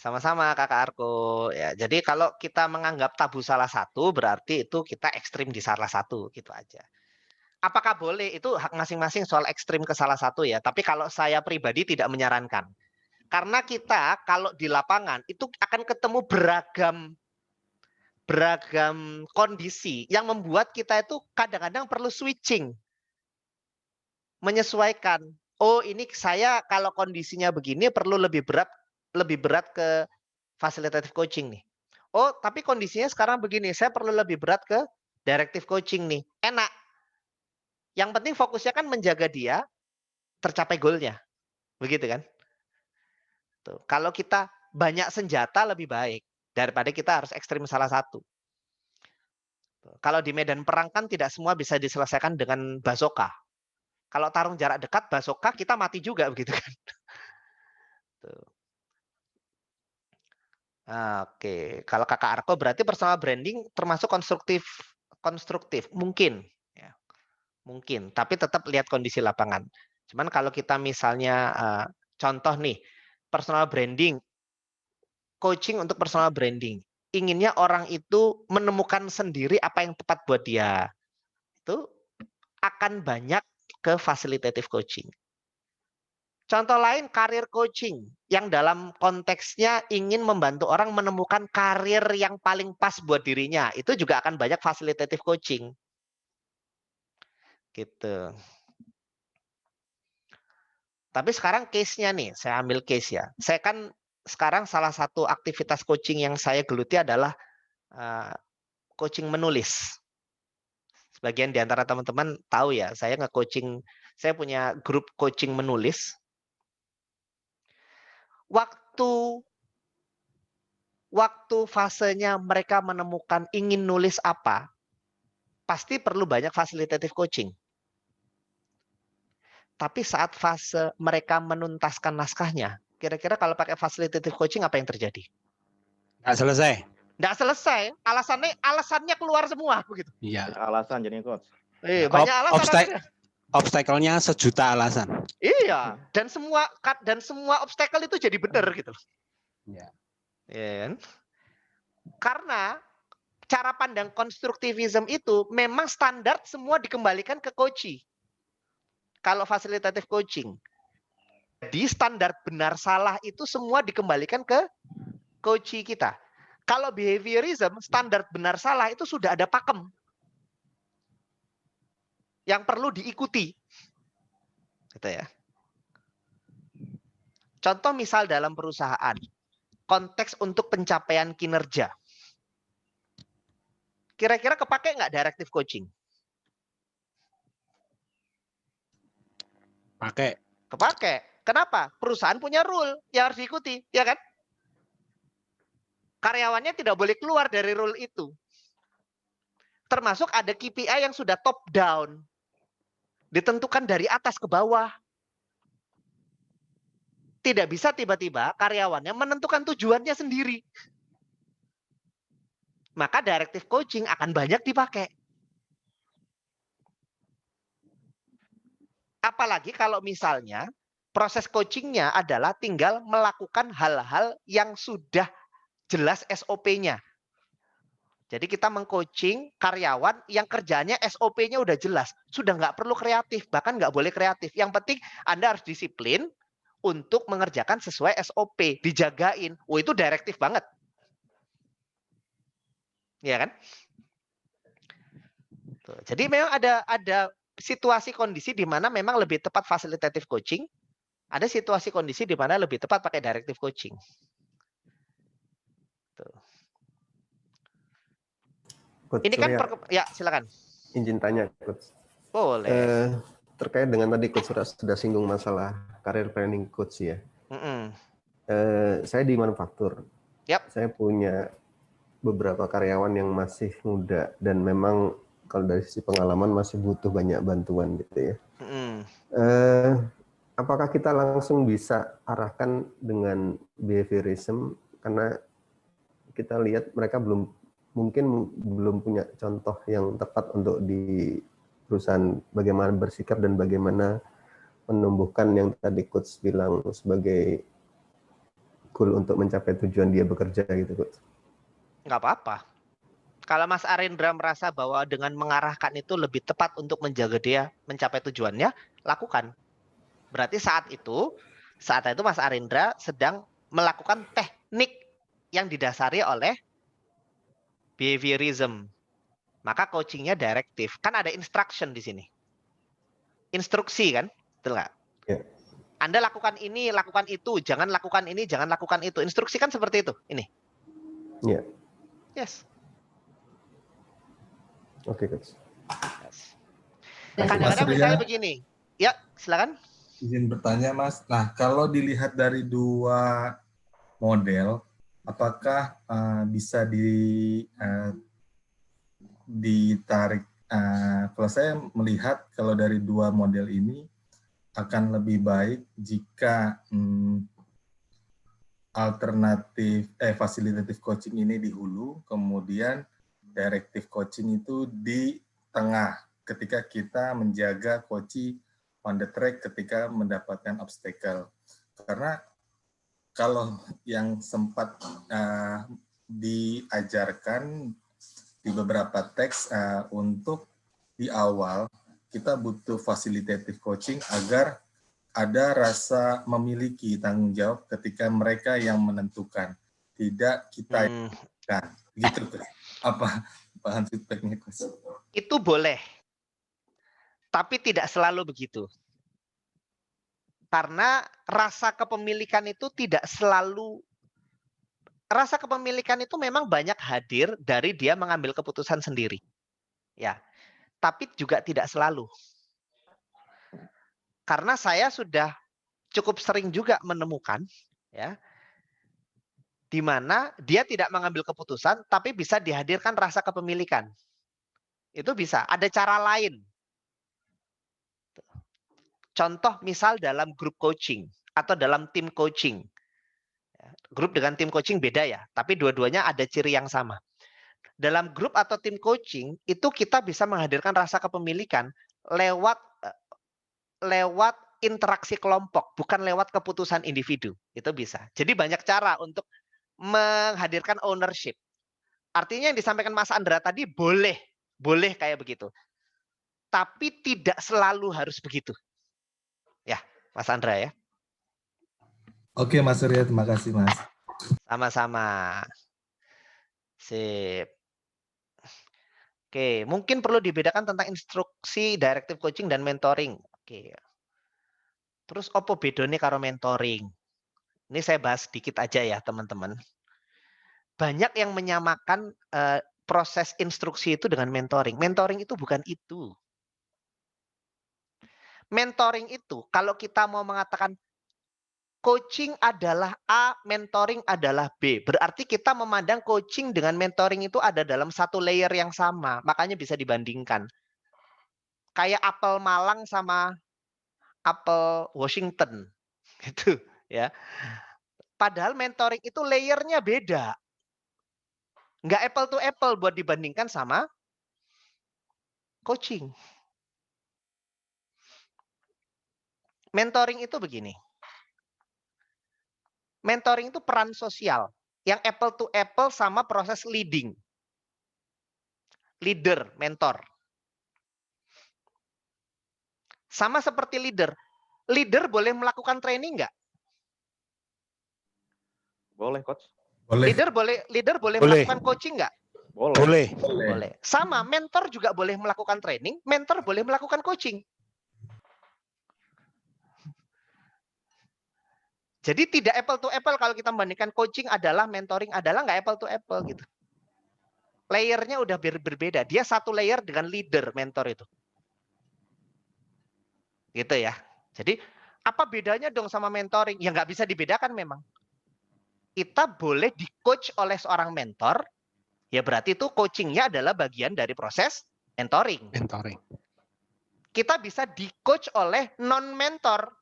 Sama-sama Kakak Arko. Ya, jadi kalau kita menganggap tabu salah satu berarti itu kita ekstrim di salah satu gitu aja. Apakah boleh? Itu hak masing-masing soal ekstrim ke salah satu ya. Tapi kalau saya pribadi tidak menyarankan. Karena kita kalau di lapangan itu akan ketemu beragam kondisi yang membuat kita itu kadang-kadang perlu switching. Menyesuaikan. Oh, ini saya kalau kondisinya begini perlu lebih berat ke facilitative coaching nih. Oh, tapi kondisinya sekarang begini, saya perlu lebih berat ke directive coaching nih. Enak. Yang penting fokusnya kan menjaga dia tercapai goalnya. Begitu kan? Tuh. Kalau kita banyak senjata lebih baik daripada kita harus ekstrim salah satu. Tuh. Kalau di medan perang kan tidak semua bisa diselesaikan dengan bazooka. Kalau tarung jarak dekat bazooka kita mati juga begitu kan. Tuh. Oke, kalau Kakak Arko berarti personal branding termasuk konstruktif mungkin ya. Mungkin, tapi tetap lihat kondisi lapangan. Cuman kalau kita misalnya contoh nih, personal branding, coaching untuk personal branding, inginnya orang itu menemukan sendiri apa yang tepat buat dia. Itu akan banyak ke facilitative coaching. Contoh lain, karir coaching yang dalam konteksnya ingin membantu orang menemukan karir yang paling pas buat dirinya. Itu juga akan banyak facilitative coaching. Gitu. Tapi sekarang case-nya nih, saya ambil case ya. Saya kan sekarang salah satu aktivitas coaching yang saya geluti adalah coaching menulis. Sebagian di antara teman-teman tahu ya, saya nge-coaching, saya punya grup coaching menulis. Waktu fasenya mereka menemukan ingin nulis apa, pasti perlu banyak fasilitatif coaching. Tapi saat fase mereka menuntaskan naskahnya, kira-kira kalau pakai fasilitatif coaching apa yang terjadi? Nggak selesai. Nggak selesai, alasannya keluar semua begitu. Iya. Alasan jadinya coach. Banyak alasan akhirnya. Obstacle-nya sejuta alasan. Iya, dan semua obstacle itu jadi benar gitu. Iya. Ya kan? Karena cara pandang konstruktivisme itu memang standar semua dikembalikan ke coaching. Kalau fasilitatif coaching. Jadi standar benar salah itu semua dikembalikan ke coaching kita. Kalau behaviorism, standar benar salah itu sudah ada pakem yang perlu diikuti. Gitu ya. Contoh misal dalam perusahaan, konteks untuk pencapaian kinerja. Kira-kira kepake nggak directive coaching? Pakai. Kepake. Kenapa? Perusahaan punya rule yang harus diikuti, ya kan? Karyawannya tidak boleh keluar dari rule itu. Termasuk ada KPI yang sudah top down. Ditentukan dari atas ke bawah. Tidak bisa tiba-tiba karyawannya menentukan tujuannya sendiri. Maka directive coaching akan banyak dipakai. Apalagi kalau misalnya proses coachingnya adalah tinggal melakukan hal-hal yang sudah jelas SOP-nya. Jadi kita mengcoaching karyawan yang kerjanya SOP-nya udah jelas. Sudah nggak perlu kreatif, bahkan nggak boleh kreatif. Yang penting Anda harus disiplin untuk mengerjakan sesuai SOP. Dijagain. Oh, itu direktif banget. Ya kan? Tuh. Jadi memang ada situasi kondisi di mana memang lebih tepat fasilitatif coaching. Ada situasi kondisi di mana lebih tepat pakai directive coaching. Tuh. Coach, ini kan ya silakan. Izin tanya, Coach. Boleh. Terkait dengan tadi Coach sudah singgung masalah career planning Coach ya. Saya di manufaktur. Yep. Saya punya beberapa karyawan yang masih muda dan memang kalau dari sisi pengalaman masih butuh banyak bantuan gitu ya. Apakah kita langsung bisa arahkan dengan behaviorism karena kita lihat mereka mungkin belum punya contoh yang tepat untuk di perusahaan bagaimana bersikap dan bagaimana menumbuhkan yang tadi Coach bilang sebagai goal untuk mencapai tujuan dia bekerja gitu, Coach. Nggak apa-apa. Kalau Mas Arindra merasa bahwa dengan mengarahkan itu lebih tepat untuk menjaga dia mencapai tujuannya, lakukan. Berarti saat itu Mas Arindra sedang melakukan teknik yang didasari oleh behaviorism. Maka coachingnya direktif. Kan ada instruction di sini. Instruksi kan? Betul nggak? Yeah. Anda lakukan ini, lakukan itu. Jangan lakukan ini, jangan lakukan itu. Instruksi kan seperti itu. Ini. Iya. Yeah. Yes. Oke, Coach. Yes. Kadang-kadang misalnya begini. Ya, silakan. Izin bertanya, Mas. Nah, kalau dilihat dari dua model, apakah bisa ditarik? Kalau saya melihat kalau dari dua model ini akan lebih baik jika alternatif fasilitatif coaching ini di hulu, kemudian directive coaching itu di tengah ketika kita menjaga coaching on the track ketika mendapatkan obstacle. Karena kalau yang sempat diajarkan di beberapa teks untuk di awal kita butuh fasilitatif coaching agar ada rasa memiliki tanggung jawab ketika mereka yang menentukan, tidak kita yang menentukan. Gitu, apa bahan feedbacknya, Coach? Itu boleh, tapi tidak selalu begitu. Karena rasa kepemilikan itu tidak selalu, rasa kepemilikan itu memang banyak hadir dari dia mengambil keputusan sendiri. Ya, tapi juga tidak selalu. Karena saya sudah cukup sering juga menemukan ya, di mana dia tidak mengambil keputusan tapi bisa dihadirkan rasa kepemilikan. Itu bisa, ada cara lain. Contoh misal dalam grup coaching atau dalam tim coaching. Grup dengan tim coaching beda ya, tapi dua-duanya ada ciri yang sama. Dalam grup atau tim coaching itu kita bisa menghadirkan rasa kepemilikan lewat interaksi kelompok, bukan lewat keputusan individu. Itu bisa. Jadi banyak cara untuk menghadirkan ownership. Artinya yang disampaikan Mas Andra tadi boleh kayak begitu. Tapi tidak selalu harus begitu. Ya, Mas Andra ya. Oke, Mas Surya, terima kasih, Mas. Sama-sama. Sip. Oke, mungkin perlu dibedakan tentang instruksi, directive coaching, dan mentoring. Oke. Terus apa bedanya karo mentoring? Ini saya bahas sedikit aja ya, teman-teman. Banyak yang menyamakan proses instruksi itu dengan mentoring. Mentoring itu bukan itu. Mentoring itu, kalau kita mau mengatakan coaching adalah A, mentoring adalah B. Berarti kita memandang coaching dengan mentoring itu ada dalam satu layer yang sama. Makanya bisa dibandingkan. Kayak apel Malang sama apel Washington. Gitu ya. Padahal mentoring itu layernya beda. Nggak apple to apple buat dibandingkan sama coaching. Mentoring itu begini. Mentoring itu peran sosial yang apple to apple sama proses leading. Leader, mentor. Sama seperti leader. Leader boleh melakukan training nggak? Boleh, Coach. Boleh. Leader boleh Boleh. melakukan coaching nggak? Boleh. Boleh. Sama, mentor juga boleh melakukan training, mentor boleh melakukan coaching. Jadi tidak apple to apple kalau kita membandingkan coaching adalah, mentoring adalah, nggak apple to apple gitu. Layernya udah berbeda. Dia satu layer dengan leader, mentor itu. Gitu ya. Jadi apa bedanya dong sama mentoring? Ya nggak bisa dibedakan memang. Kita boleh di-coach oleh seorang mentor, ya berarti itu coachingnya adalah bagian dari proses mentoring. Kita bisa di-coach oleh non-mentor.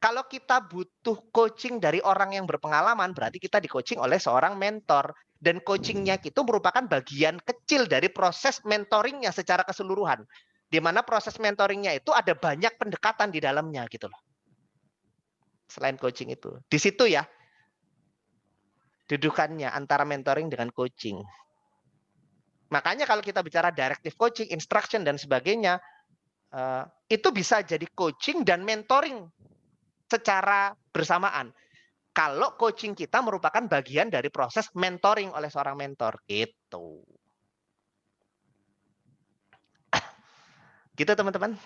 Kalau kita butuh coaching dari orang yang berpengalaman, berarti kita di-coaching oleh seorang mentor. Dan coachingnya itu merupakan bagian kecil dari proses mentoringnya secara keseluruhan. Di mana proses mentoringnya itu ada banyak pendekatan di dalamnya gitu loh. Selain coaching itu. Di situ ya, dudukannya antara mentoring dengan coaching. Makanya kalau kita bicara directive coaching, instruction, dan sebagainya, itu bisa jadi coaching dan mentoring secara bersamaan. Kalau coaching kita merupakan bagian dari proses mentoring oleh seorang mentor. Gitu. Gitu teman-teman.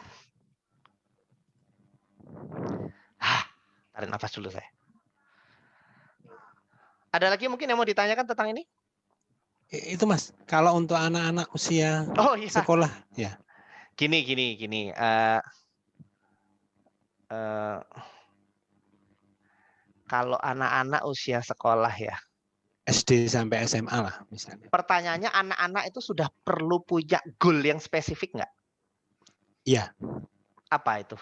Tarik nafas dulu saya. Ada lagi mungkin yang mau ditanyakan tentang ini? Itu Mas, kalau untuk anak-anak usia sekolah, ya. Gini. Kalau anak-anak usia sekolah ya. SD sampai SMA lah misalnya. Pertanyaannya, anak-anak itu sudah perlu punya goal yang spesifik nggak? Iya. Apa itu?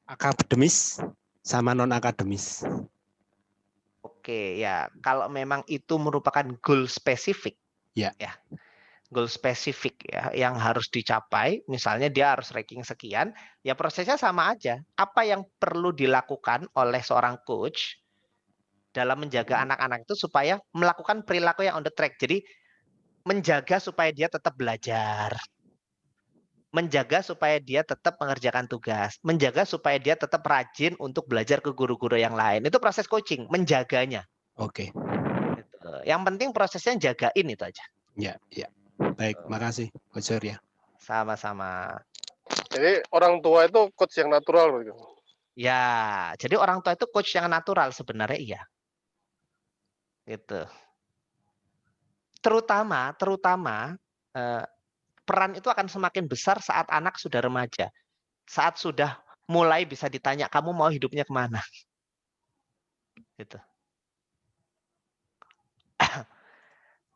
Akademis sama non-akademis. Oke, ya. Kalau memang itu merupakan goal spesifik, ya. Goal spesifik ya, yang harus dicapai, misalnya dia harus ranking sekian, ya prosesnya sama aja. Apa yang perlu dilakukan oleh seorang coach dalam menjaga anak-anak itu supaya melakukan perilaku yang on the track. Jadi menjaga supaya dia tetap belajar, menjaga supaya dia tetap mengerjakan tugas, menjaga supaya dia tetap rajin untuk belajar ke guru-guru yang lain. Itu proses coaching, menjaganya. Oke. Yang penting prosesnya jagain itu aja. Ya. Baik, makasih, Coach Surya. Sama-sama. Jadi orang tua itu coach yang natural gitu. Ya, jadi orang tua itu coach yang natural sebenarnya iya. Gitu. Terutama peran itu akan semakin besar saat anak sudah remaja. Saat sudah mulai bisa ditanya, kamu mau hidupnya kemana? Gitu.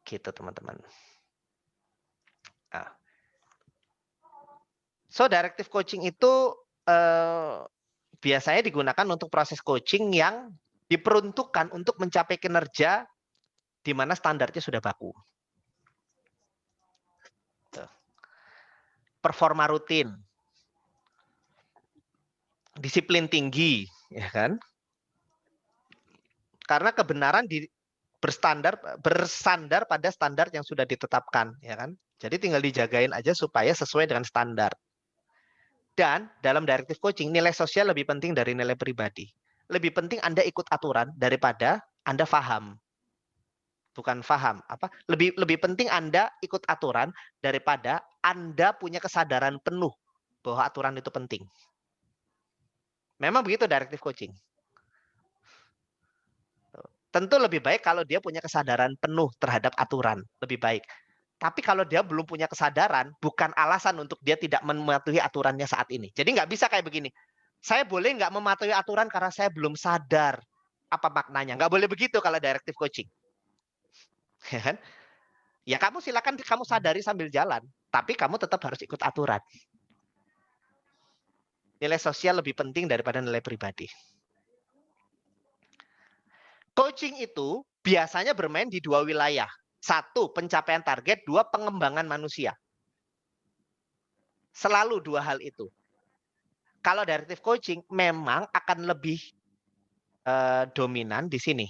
Gitu teman-teman. Nah. So directive coaching itu biasanya digunakan untuk proses coaching yang diperuntukkan untuk mencapai kinerja di mana standarnya sudah baku. Performa rutin, disiplin tinggi, ya kan? Karena kebenaran bersandar pada standar yang sudah ditetapkan, ya kan? Jadi tinggal dijagain aja supaya sesuai dengan standar. Dan dalam directive coaching, nilai sosial lebih penting dari nilai pribadi. Lebih penting Anda ikut aturan daripada Anda paham. Bukan paham, lebih penting Anda ikut aturan daripada Anda punya kesadaran penuh bahwa aturan itu penting. Memang begitu directive coaching. Tentu lebih baik kalau dia punya kesadaran penuh terhadap aturan, lebih baik. Tapi kalau dia belum punya kesadaran, bukan alasan untuk dia tidak mematuhi aturannya saat ini. Jadi nggak bisa kayak begini. Saya boleh nggak mematuhi aturan karena saya belum sadar apa maknanya. Nggak boleh begitu kalau directive coaching. Ya kan? Ya kamu silakan kamu sadari sambil jalan, tapi kamu tetap harus ikut aturan. Nilai sosial lebih penting daripada nilai pribadi. Coaching itu biasanya bermain di dua wilayah. Satu, pencapaian target. Dua, pengembangan manusia. Selalu dua hal itu. Kalau directive coaching memang akan lebih dominan di sini.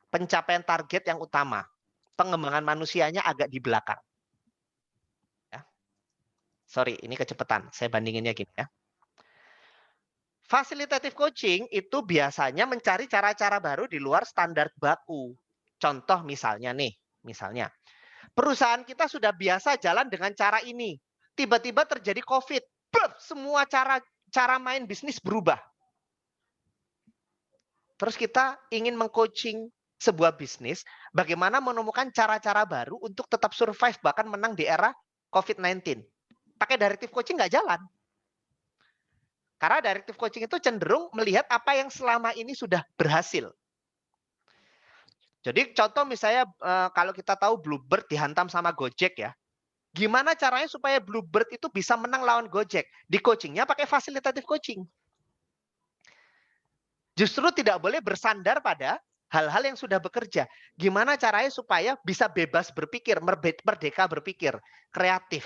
Pencapaian target yang utama. Pengembangan manusianya agak di belakang. Ya. Sorry, ini kecepatan. Saya bandinginnya gini ya. Fasilitatif coaching itu biasanya mencari cara-cara baru di luar standar baku. Contoh misalnya nih, perusahaan kita sudah biasa jalan dengan cara ini. Tiba-tiba terjadi COVID, semua cara main bisnis berubah. Terus kita ingin mengcoaching sebuah bisnis, bagaimana menemukan cara-cara baru untuk tetap survive, bahkan menang di era COVID-19. Pakai directive coaching nggak jalan. Karena directive coaching itu cenderung melihat apa yang selama ini sudah berhasil. Jadi contoh misalnya kalau kita tahu Bluebird dihantam sama Gojek ya. Gimana caranya supaya Bluebird itu bisa menang lawan Gojek? Di coachingnya pakai fasilitatif coaching. Justru tidak boleh bersandar pada hal-hal yang sudah bekerja. Gimana caranya supaya bisa bebas berpikir, merdeka berpikir, kreatif.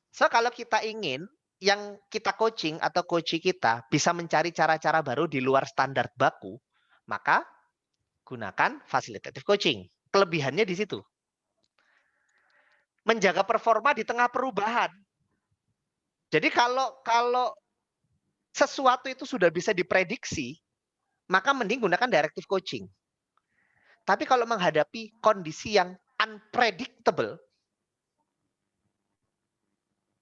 So kalau kita ingin yang kita coaching atau coachee kita bisa mencari cara-cara baru di luar standar baku, maka gunakan fasilitatif coaching. Kelebihannya di situ. Menjaga performa di tengah perubahan. Jadi kalau sesuatu itu sudah bisa diprediksi, maka mending gunakan directive coaching. Tapi kalau menghadapi kondisi yang unpredictable,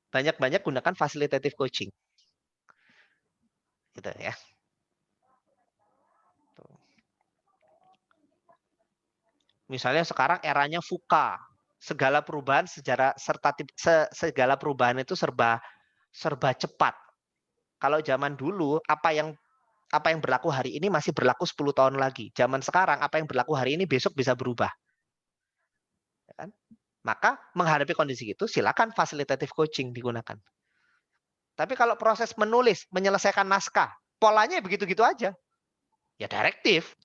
banyak-banyak gunakan fasilitatif coaching. Gitu ya. Misalnya sekarang eranya VUCA, segala perubahan segala perubahan itu serba cepat. Kalau zaman dulu apa yang berlaku hari ini masih berlaku 10 tahun lagi. Zaman sekarang apa yang berlaku hari ini besok bisa berubah. Ya kan? Maka menghadapi kondisi itu silakan fasilitatif coaching digunakan. Tapi kalau proses menulis, menyelesaikan naskah, polanya begitu-gitu aja. Ya direktif.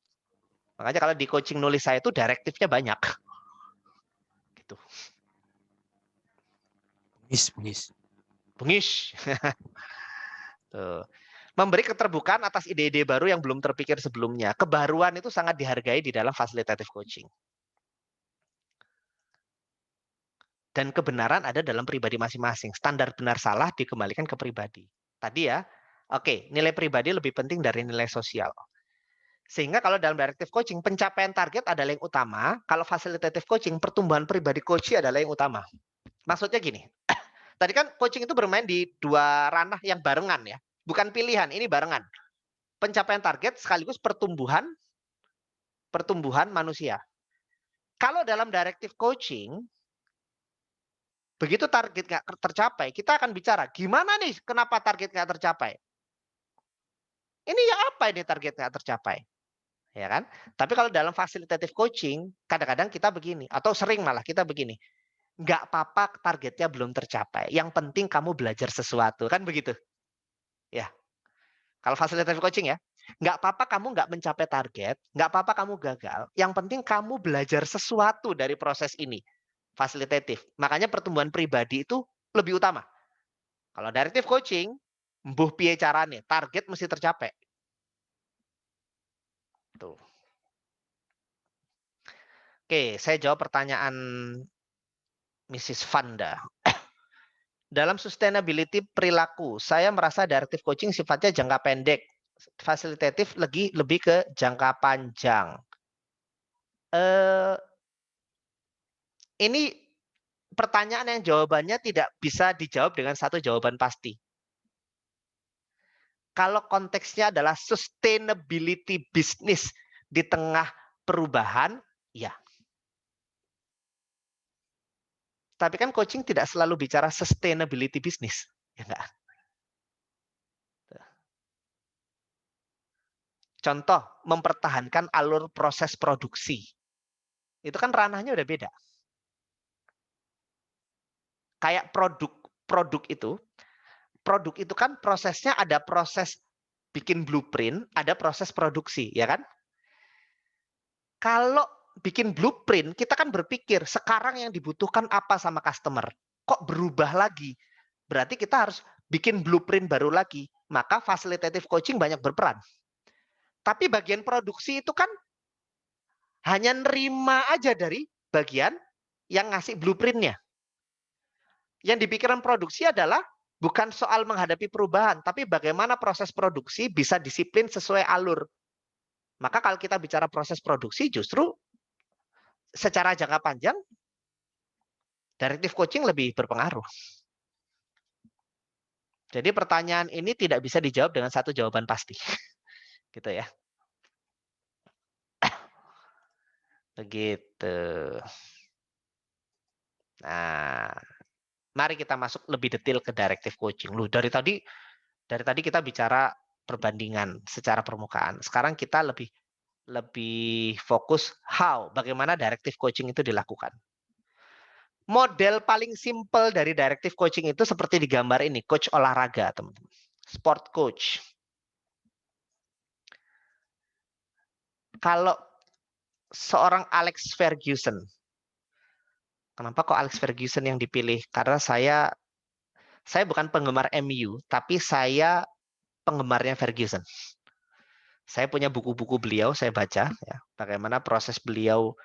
Makanya kalau di coaching nulis saya itu direktifnya banyak. Gitu. Bengis. Tuh. Memberi keterbukaan atas ide-ide baru yang belum terpikir sebelumnya. Kebaruan itu sangat dihargai di dalam fasilitatif coaching. Dan kebenaran ada dalam pribadi masing-masing. Standar benar salah dikembalikan ke pribadi. Tadi ya, oke, nilai pribadi lebih penting dari nilai sosial. Sehingga kalau dalam directive coaching, pencapaian target adalah yang utama. Kalau fasilitative coaching, pertumbuhan pribadi coachee adalah yang utama. Maksudnya gini, tadi kan coaching itu bermain di dua ranah yang barengan ya. Bukan pilihan, ini barengan. Pencapaian target sekaligus pertumbuhan manusia. Kalau dalam directive coaching, begitu target nggak tercapai, kita akan bicara, gimana nih kenapa target nggak tercapai? Ini ya apa ini target nggak tercapai? Ya kan? Tapi kalau dalam facilitative coaching, kadang-kadang kita begini, atau sering malah kita begini, nggak apa-apa targetnya belum tercapai. Yang penting kamu belajar sesuatu, kan begitu? Ya. Kalau facilitative coaching ya, nggak apa-apa kamu nggak mencapai target, nggak apa-apa kamu gagal. Yang penting kamu belajar sesuatu dari proses ini. Fasilitatif. Makanya pertumbuhan pribadi itu lebih utama. Kalau directive coaching, mbuh piye carane, target mesti tercapai. Tuh. Oke, saya jawab pertanyaan Mrs. Vanda. Dalam sustainability perilaku, saya merasa directive coaching sifatnya jangka pendek. Fasilitatif lebih ke jangka panjang. Ini pertanyaan yang jawabannya tidak bisa dijawab dengan satu jawaban pasti. Kalau konteksnya adalah sustainability business di tengah perubahan, ya. Tapi kan coaching tidak selalu bicara sustainability business, ya enggak? Contoh, mempertahankan alur proses produksi. Itu kan ranahnya udah beda. Kayak produk itu kan prosesnya ada proses bikin blueprint, ada proses produksi, ya kan? Kalau bikin blueprint, kita kan berpikir sekarang yang dibutuhkan apa sama customer. Kok berubah lagi? Berarti kita harus bikin blueprint baru lagi. Maka facilitative coaching banyak berperan. Tapi bagian produksi itu kan hanya nerima aja dari bagian yang ngasih blueprintnya. Yang dipikirkan produksi adalah bukan soal menghadapi perubahan, tapi bagaimana proses produksi bisa disiplin sesuai alur. Maka kalau kita bicara proses produksi, justru secara jangka panjang, directive coaching lebih berpengaruh. Jadi pertanyaan ini tidak bisa dijawab dengan satu jawaban pasti. Gitu ya. Begitu. Nah, mari kita masuk lebih detail ke directive coaching. Loh, dari tadi kita bicara perbandingan secara permukaan. Sekarang kita lebih fokus bagaimana directive coaching itu dilakukan. Model paling simpel dari directive coaching itu seperti di gambar ini, coach olahraga, teman-teman. Sport coach. Kalau seorang Alex Ferguson, kenapa kok Alex Ferguson yang dipilih? Karena saya bukan penggemar MU, tapi saya penggemarnya Ferguson. Saya punya buku-buku beliau, saya baca ya, bagaimana proses beliau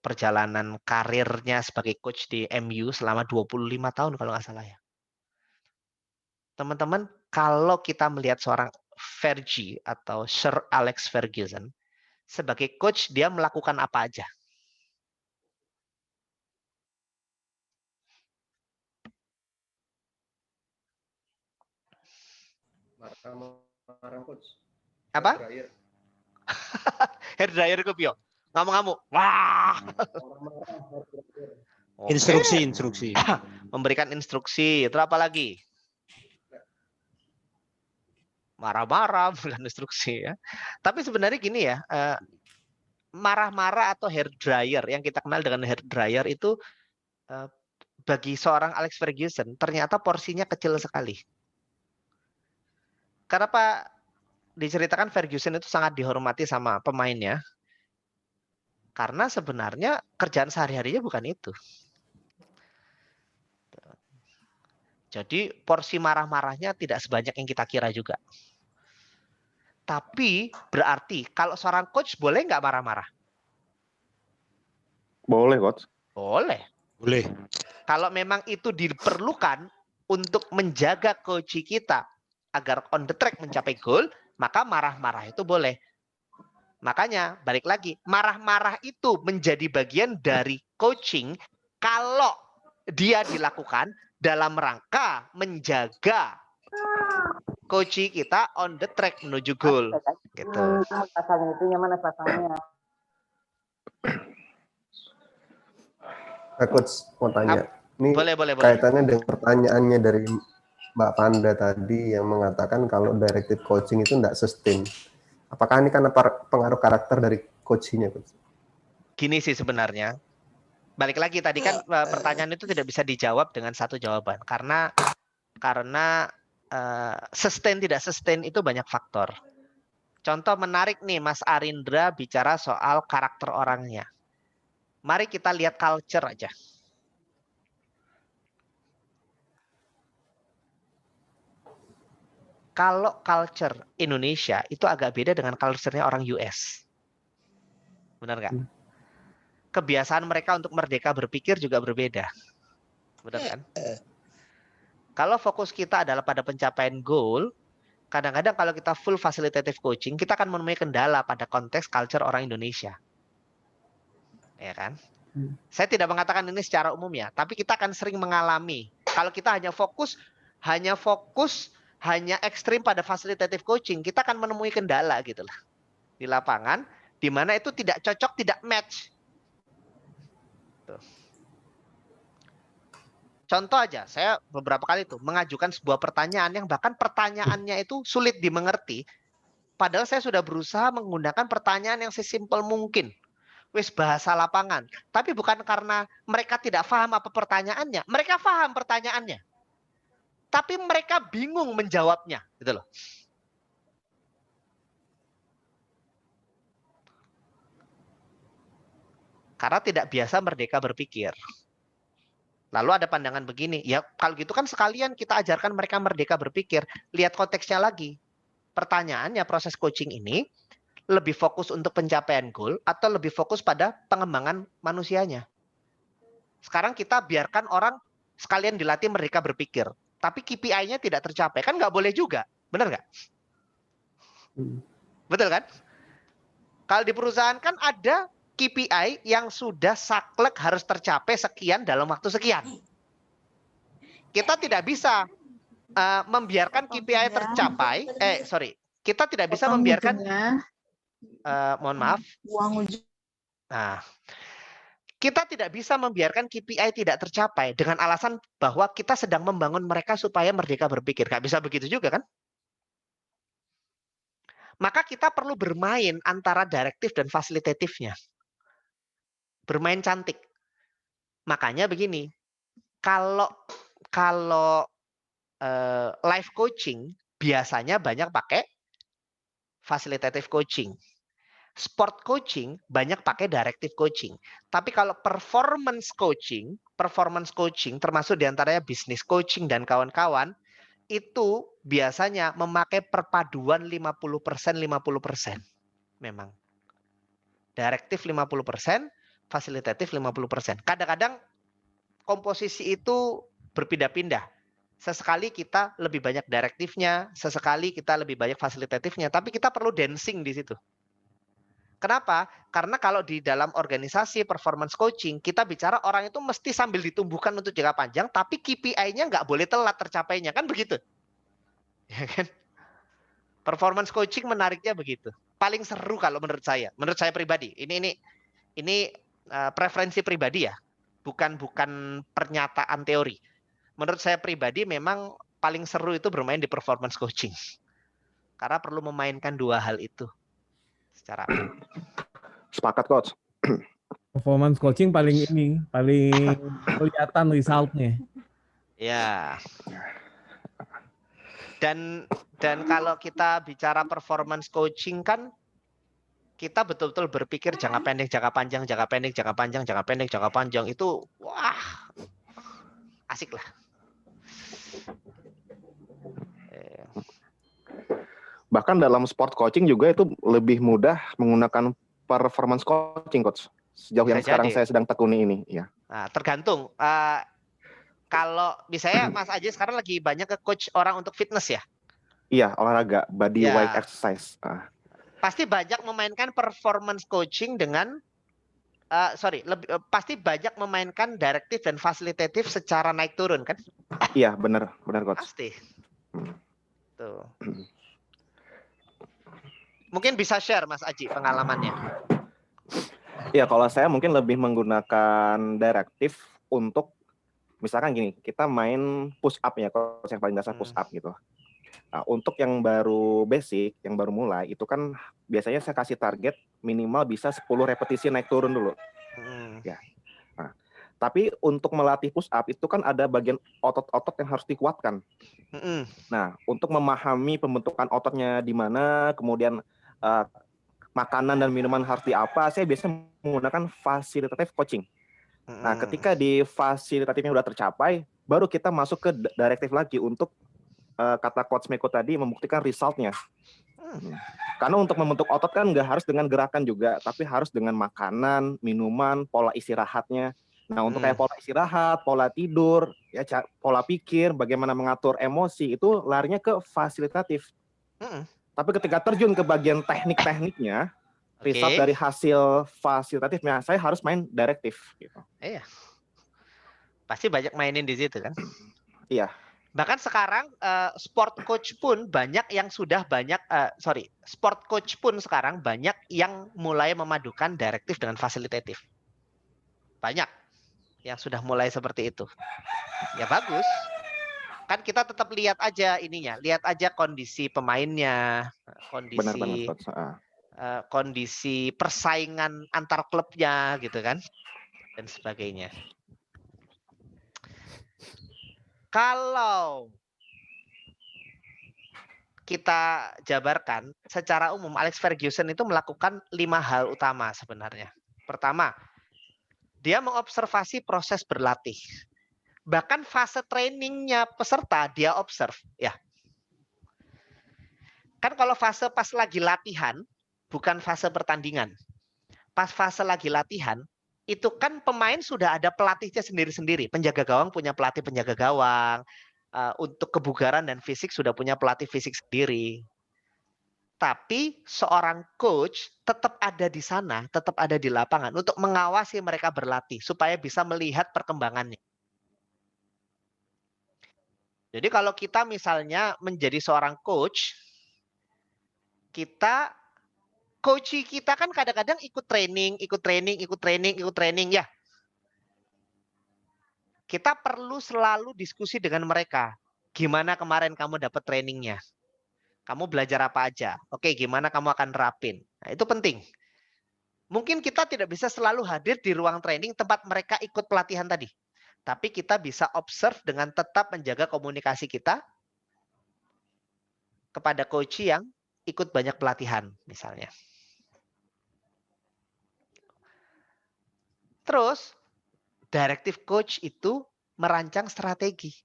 perjalanan karirnya sebagai coach di MU selama 25 tahun kalau nggak salah ya. Teman-teman, kalau kita melihat seorang Fergie atau Sir Alex Ferguson, sebagai coach dia melakukan apa aja? Marah coach. Apa? Hair dryer ke Pio. Ngamuk-ngamuk. Wah. Instruksi. Memberikan instruksi. Itu apa lagi? Marah-marah, memberikan instruksi ya. Tapi sebenarnya gini ya, marah-marah atau hair dryer yang kita kenal dengan hair dryer itu bagi seorang Alex Ferguson ternyata porsinya kecil sekali. Kenapa diceritakan Ferguson itu sangat dihormati sama pemainnya? Karena sebenarnya kerjaan sehari-harinya bukan itu. Jadi porsi marah-marahnya tidak sebanyak yang kita kira juga. Tapi berarti kalau seorang coach boleh nggak marah-marah? Boleh, coach. Boleh. Kalau memang itu diperlukan untuk menjaga coach kita agar on the track mencapai goal, maka marah-marah itu boleh. Makanya balik lagi, marah-marah itu menjadi bagian dari coaching kalau dia dilakukan dalam rangka menjaga coach kita on the track menuju goal. Gitu. Pasangnya itu yang mana pasangnya? Coach mau tanya. Ini Boleh. kaitannya dengan pertanyaannya dari Mbak Panda tadi yang mengatakan kalau directive coaching itu tidak sustain. Apakah ini karena pengaruh karakter dari coachnya, Coach? Gini sih sebenarnya. Balik lagi tadi kan pertanyaan itu tidak bisa dijawab dengan satu jawaban karena sustain tidak sustain itu banyak faktor. Contoh menarik nih Mas Arindra bicara soal karakter orangnya. Mari kita lihat culture aja. Kalau culture Indonesia itu agak beda dengan culture-nya orang US. Benar nggak? Kebiasaan mereka untuk merdeka berpikir juga berbeda. Benar kan? Kalau fokus kita adalah pada pencapaian goal, kadang-kadang kalau kita full facilitative coaching, kita akan menemui kendala pada konteks culture orang Indonesia. Ya kan? Saya tidak mengatakan ini secara umum ya, tapi kita akan sering mengalami. Kalau kita hanya ekstrim pada facilitative coaching, kita akan menemui kendala gitu lah di lapangan, di mana itu tidak cocok, tidak match. Tuh. Contoh aja, saya beberapa kali tuh mengajukan sebuah pertanyaan yang bahkan pertanyaannya itu sulit dimengerti. Padahal saya sudah berusaha menggunakan pertanyaan yang sesimpel mungkin. Wis bahasa lapangan. Tapi bukan karena mereka tidak paham apa pertanyaannya. Mereka paham pertanyaannya. Tapi mereka bingung menjawabnya. Gitu loh. Karena tidak biasa merdeka berpikir. Lalu ada pandangan begini, ya kalau gitu kan sekalian kita ajarkan mereka merdeka berpikir. Lihat konteksnya lagi. Pertanyaannya proses coaching ini lebih fokus untuk pencapaian goal atau lebih fokus pada pengembangan manusianya. Sekarang kita biarkan orang sekalian dilatih merdeka berpikir. Tapi KPI-nya tidak tercapai. Kan nggak boleh juga. Benar nggak? Betul kan? Kalau di perusahaan kan ada KPI yang sudah saklek harus tercapai sekian dalam waktu sekian. Kita tidak bisa membiarkan KPI tercapai. Kita tidak bisa membiarkan. Mohon maaf. Nah, kita tidak bisa membiarkan KPI tidak tercapai dengan alasan bahwa kita sedang membangun mereka supaya merdeka berpikir. Nggak bisa begitu juga kan? Maka kita perlu bermain antara direktif dan fasilitatifnya. Bermain cantik. Makanya begini, kalau life coaching biasanya banyak pakai facilitative coaching. Sport coaching banyak pakai directive coaching. Tapi kalau performance coaching termasuk diantaranya business coaching dan kawan-kawan, itu biasanya memakai perpaduan 50%, 50%. Memang. Directive 50%, fasilitatif 50%. Kadang-kadang komposisi itu berpindah-pindah. Sesekali kita lebih banyak direktifnya, sesekali kita lebih banyak fasilitatifnya, tapi kita perlu dancing di situ. Kenapa? Karena kalau di dalam organisasi performance coaching, kita bicara orang itu mesti sambil ditumbuhkan untuk jangka panjang, tapi KPI-nya nggak boleh telat tercapainya, kan begitu? Ya kan? Performance coaching menariknya begitu. Paling seru kalau menurut saya pribadi. Ini preferensi pribadi ya, bukan pernyataan teori. Menurut saya pribadi memang paling seru itu bermain di performance coaching. Karena perlu memainkan dua hal itu. Secara sepakat coach. Performance coaching paling kelihatan resultnya. Ya. Dan kalau kita bicara performance coaching kan kita betul-betul berpikir jangka pendek, jangka panjang, jangka pendek, jangka panjang, jangka pendek, jangka panjang itu wah asik lah. Bahkan dalam sport coaching juga itu lebih mudah menggunakan performance coaching, coach. Sejauh yang sekarang saya sedang tekuni ini, ya. Nah, tergantung. Kalau misalnya Mas Aji sekarang lagi banyak ke coach orang untuk fitness ya? Iya, olahraga, body weight exercise. Pasti banyak memainkan performance coaching dengan pasti banyak memainkan direktif dan fasilitatif secara naik turun kan? Iya, benar coach. Pasti. Tuh. Mungkin bisa share Mas Aji pengalamannya. Ya, kalau saya mungkin lebih menggunakan direktif untuk misalkan gini, kita main push up ya, kalau yang paling dasar push up gitu. Nah, untuk yang baru basic, yang baru mulai, itu kan biasanya saya kasih target minimal bisa 10 repetisi naik turun dulu. Ya. Nah, tapi untuk melatih push up itu kan ada bagian otot-otot yang harus dikuatkan. Nah, untuk memahami pembentukan ototnya di mana, kemudian makanan dan minuman harus di apa, saya biasanya menggunakan fasilitatif coaching. Nah, ketika di fasilitatifnya sudah tercapai, baru kita masuk ke direktif lagi untuk kata Coach Meko tadi membuktikan resultnya. Karena untuk membentuk otot kan nggak harus dengan gerakan juga, tapi harus dengan makanan, minuman, pola istirahatnya. Nah, untuk kayak pola istirahat, pola tidur, ya pola pikir, bagaimana mengatur emosi, itu larinya ke fasilitatif. Tapi ketika terjun ke bagian teknik-tekniknya, result dari hasil fasilitatifnya, saya harus main direktif. Gitu. Iya. Pasti banyak mainin di situ kan? Iya. Bahkan sekarang sport coach pun banyak yang sudah sport coach pun sekarang banyak yang mulai memadukan direktif dengan fasilitatif. Banyak yang sudah mulai seperti itu. Ya bagus. Kan kita tetap lihat aja ininya, lihat aja kondisi pemainnya, kondisi kondisi persaingan antar klubnya gitu kan, dan sebagainya. Kalau kita jabarkan secara umum, Alex Ferguson itu melakukan 5 hal utama sebenarnya. Pertama, dia mengobservasi proses berlatih. Bahkan fase trainingnya peserta dia observe, ya. Kan kalau fase pas lagi latihan, bukan fase pertandingan. Pas fase lagi latihan, itu kan pemain sudah ada pelatihnya sendiri-sendiri. Penjaga gawang punya pelatih penjaga gawang. Untuk kebugaran dan fisik sudah punya pelatih fisik sendiri. Tapi seorang coach tetap ada di sana, tetap ada di lapangan untuk mengawasi mereka berlatih supaya bisa melihat perkembangannya. Jadi kalau kita misalnya menjadi seorang coach, coach kita kan kadang-kadang ikut training ya. Kita perlu selalu diskusi dengan mereka. Gimana kemarin kamu dapat trainingnya? Kamu belajar apa aja? Oke, gimana kamu akan terapin? Nah, itu penting. Mungkin kita tidak bisa selalu hadir di ruang training tempat mereka ikut pelatihan tadi. Tapi kita bisa observe dengan tetap menjaga komunikasi kita kepada coach yang ikut banyak pelatihan misalnya. Terus, directive coach itu merancang strategi.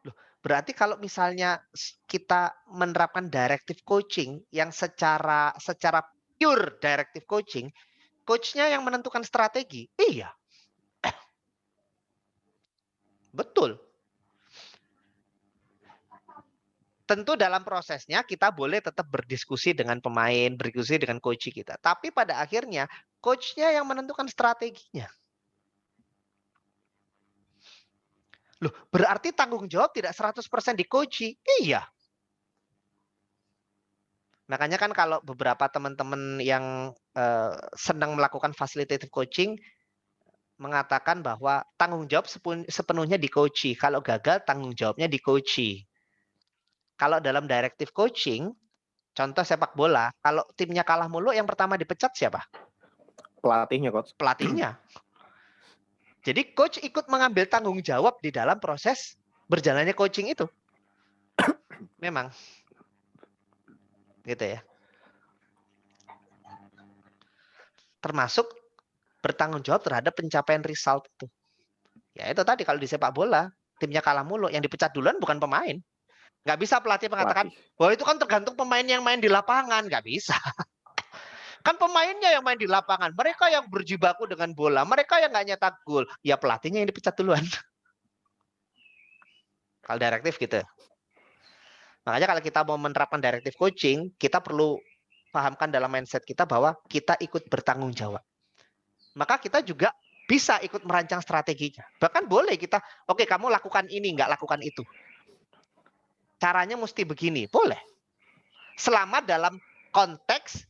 Loh, berarti kalau misalnya kita menerapkan directive coaching yang secara pure directive coaching, coachnya yang menentukan strategi. Iya. Betul. Tentu dalam prosesnya kita boleh tetap berdiskusi dengan pemain, berdiskusi dengan coach kita. Tapi pada akhirnya coachnya yang menentukan strateginya. Loh, berarti tanggung jawab tidak 100% di coach. Iya. Makanya kan kalau beberapa teman-teman yang senang melakukan facilitative coaching mengatakan bahwa tanggung jawab sepenuhnya di coach. Kalau gagal tanggung jawabnya di coach. Kalau dalam directive coaching, contoh sepak bola, kalau timnya kalah mulu yang pertama dipecat siapa? Pelatihnya, coach. Pelatihnya. Jadi coach ikut mengambil tanggung jawab di dalam proses berjalannya coaching itu. Memang. Gitu ya. Termasuk bertanggung jawab terhadap pencapaian result itu. Ya itu tadi kalau di sepak bola, timnya kalah mulu, yang dipecat duluan bukan pemain. Nggak bisa pelatih mengatakan, bahwa itu kan tergantung pemain yang main di lapangan. Nggak bisa. Kan pemainnya yang main di lapangan. Mereka yang berjibaku dengan bola. Mereka yang nggak nyetak gol. Ya pelatihnya yang dipecat duluan. Kalau direktif gitu. Makanya kalau kita mau menerapkan directive coaching, kita perlu pahamkan dalam mindset kita bahwa kita ikut bertanggung jawab. Maka kita juga bisa ikut merancang strateginya. Bahkan boleh kita, oke kamu lakukan ini, nggak lakukan itu. Caranya mesti begini, boleh. Selama dalam konteks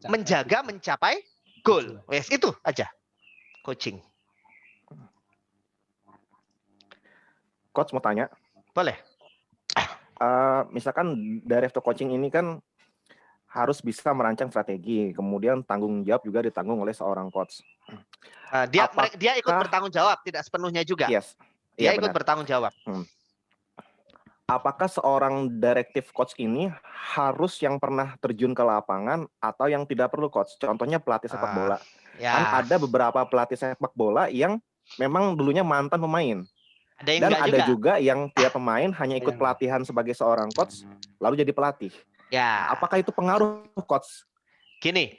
menjaga mencapai goal. Wes, itu aja coaching. Coach mau tanya. Boleh. Misalkan director coaching ini kan harus bisa merancang strategi, kemudian tanggung jawab juga ditanggung oleh seorang coach. Dia ikut bertanggung jawab, tidak sepenuhnya juga. Yes. Dia Iya, ikut benar. bertanggung jawab. Apakah seorang directive coach ini harus yang pernah terjun ke lapangan atau yang tidak perlu coach? Contohnya pelatih sepak bola. Ya. Kan ada beberapa pelatih sepak bola yang memang dulunya mantan pemain. Ada yang Dan enggak ada juga. juga yang tidak pemain, hanya ikut pelatihan sebagai seorang coach, lalu jadi pelatih. Ya. Apakah itu pengaruh coach? Gini,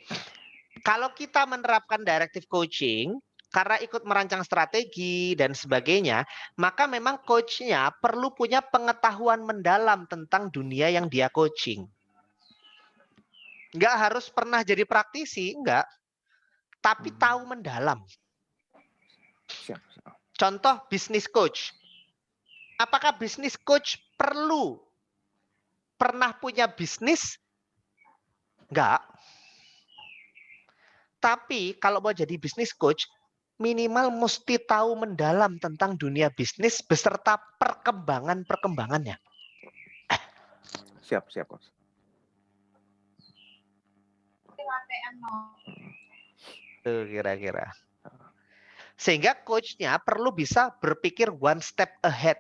kalau kita menerapkan directive coaching, karena ikut merancang strategi dan sebagainya, maka memang coachnya perlu punya pengetahuan mendalam tentang dunia yang dia coaching. Nggak harus pernah jadi praktisi, enggak. Tapi tahu mendalam. Contoh bisnis coach. Apakah bisnis coach perlu pernah punya bisnis? Enggak. Tapi kalau mau jadi bisnis coach, minimal mesti tahu mendalam tentang dunia bisnis beserta perkembangannya. Siap, coach. Tuh kira-kira. Sehingga coachnya perlu bisa berpikir one step ahead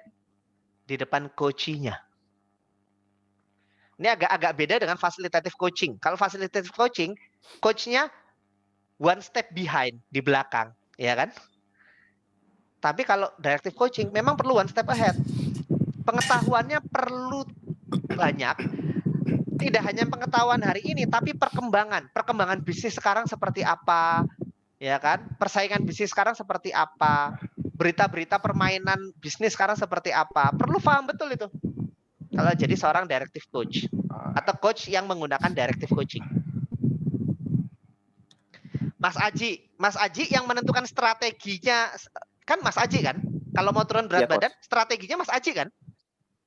di depan coachinya. Ini agak beda dengan facilitative coaching. Kalau facilitative coaching, coachnya one step behind, di belakang, ya kan? Tapi kalau directive coaching memang perlu one step ahead. Pengetahuannya perlu banyak. Tidak hanya pengetahuan hari ini, tapi perkembangan bisnis sekarang seperti apa, ya kan? Persaingan bisnis sekarang seperti apa? Berita-berita permainan bisnis sekarang seperti apa? Perlu paham betul itu. Kalau jadi seorang directive coach atau coach yang menggunakan directive coaching. Mas Aji yang menentukan strateginya kan Mas Aji kan? Kalau mau turun berat badan, strateginya Mas Aji kan?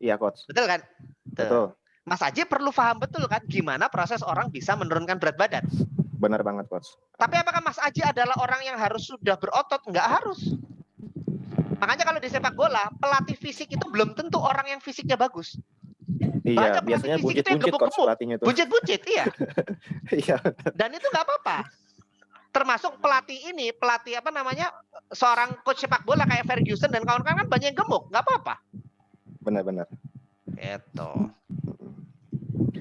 Iya, coach. Betul kan? Betul. Mas Aji perlu paham betul kan gimana proses orang bisa menurunkan berat badan. Benar banget, coach. Tapi apakah Mas Aji adalah orang yang harus sudah berotot? Enggak harus. Makanya kalau di sepak bola, pelatih fisik itu belum tentu orang yang fisiknya bagus. Iya, biasanya buncit-buncit coach pelatihnya itu. Buncit-buncit, iya. Iya. Dan itu nggak apa-apa. Termasuk pelatih apa namanya, seorang coach sepak bola kayak Ferguson dan kawan-kawan kan banyak yang gemuk, nggak apa-apa. Benar-benar. Gitu.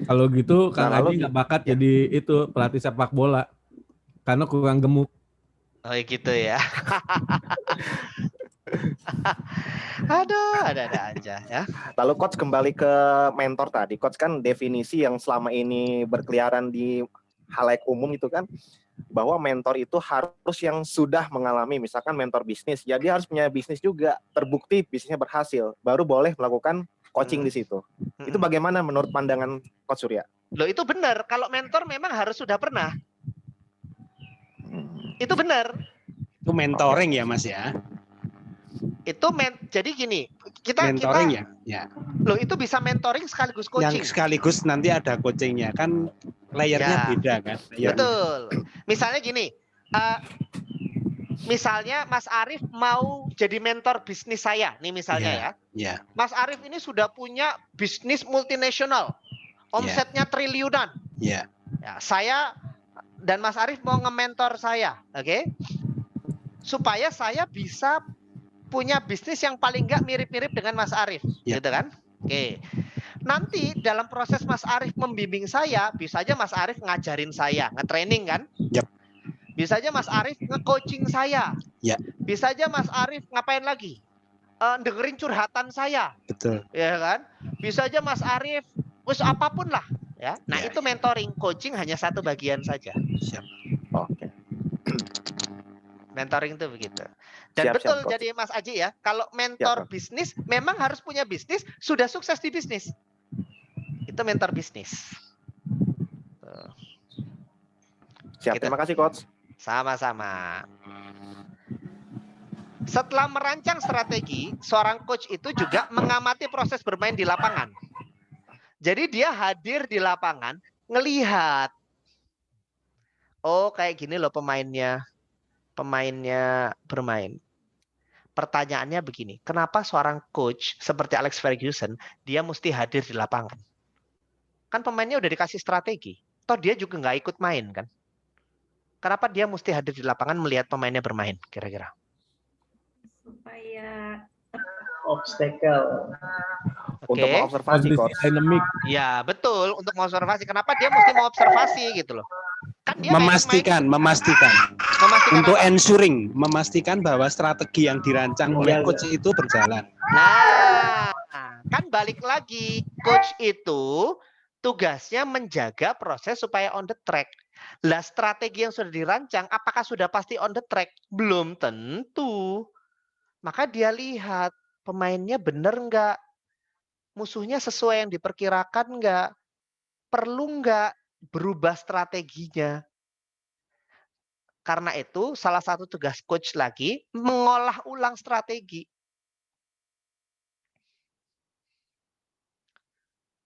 Kalau gitu Kang Nah, Aji nggak bakat jadi itu pelatih sepak bola karena kurang gemuk. Oh gitu ya. Aduh, ada aja ya. Lalu coach kembali ke mentor tadi. Coach kan definisi yang selama ini berkeliaran di halayak umum itu kan bahwa mentor itu harus yang sudah mengalami, misalkan mentor bisnis. Jadi harus punya bisnis juga, terbukti bisnisnya berhasil, baru boleh melakukan coaching di situ. Itu bagaimana menurut pandangan Coach Surya? Loh itu benar, kalau mentor memang harus sudah pernah. Itu benar. Itu mentoring ya Mas ya? Itu jadi gini, mentoring ya. Loh itu bisa mentoring sekaligus coaching. Yang sekaligus nanti ada coachingnya kan layernya beda kan. Betul. Misalnya gini, misalnya Mas Arief mau jadi mentor bisnis saya, nih misalnya ya. Mas Arief ini sudah punya bisnis multinasional, omsetnya triliunan. Ya, saya dan Mas Arief mau nge-mentor saya, oke? Supaya saya bisa punya bisnis yang paling nggak mirip-mirip dengan Mas Arief, gitu kan? Oke. Nanti dalam proses Mas Arief membimbing saya, bisa aja Mas Arief ngajarin saya, nge-training kan? Bisa aja Mas Arief nge-coaching saya. Bisa aja Mas Arief ngapain lagi? Dengerin curhatan saya. Betul. Ya kan? Bisa aja Mas Arief, wis apapun lah, ya. Nah, itu mentoring, coaching hanya satu bagian saja. Oke. Mentoring itu begitu. Dan betul jadi Mas Aji ya, kalau mentor bisnis memang harus punya bisnis, sudah sukses di bisnis. Itu mentor bisnis. Siap, terima kasih Coach. Sama-sama. Setelah merancang strategi, seorang coach itu juga mengamati proses bermain di lapangan. Jadi dia hadir di lapangan, ngelihat Oh, kayak gini loh pemainnya bermain. Pertanyaannya begini, kenapa seorang coach seperti Alex Ferguson dia mesti hadir di lapangan? Kan pemainnya udah dikasih strategi. Toh dia juga nggak ikut main kan? Kenapa dia mesti hadir di lapangan melihat pemainnya bermain kira-kira? Supaya Obstacle. Oke. Untuk mengobservasi, Coach. Dynamic. Ya, betul. Untuk mengobservasi. Kenapa dia mesti mau observasi gitu loh? Kan dia Memastikan untuk apa? ensuring, memastikan bahwa strategi yang dirancang oleh coach itu berjalan. Nah, kan balik lagi. Coach itu tugasnya menjaga proses supaya on the track. Lah strategi yang sudah dirancang, apakah sudah pasti on the track? Belum tentu. Maka dia lihat pemainnya benar nggak? Musuhnya sesuai yang diperkirakan nggak? Perlu nggak berubah strateginya? Karena itu salah satu tugas coach lagi mengolah ulang strategi.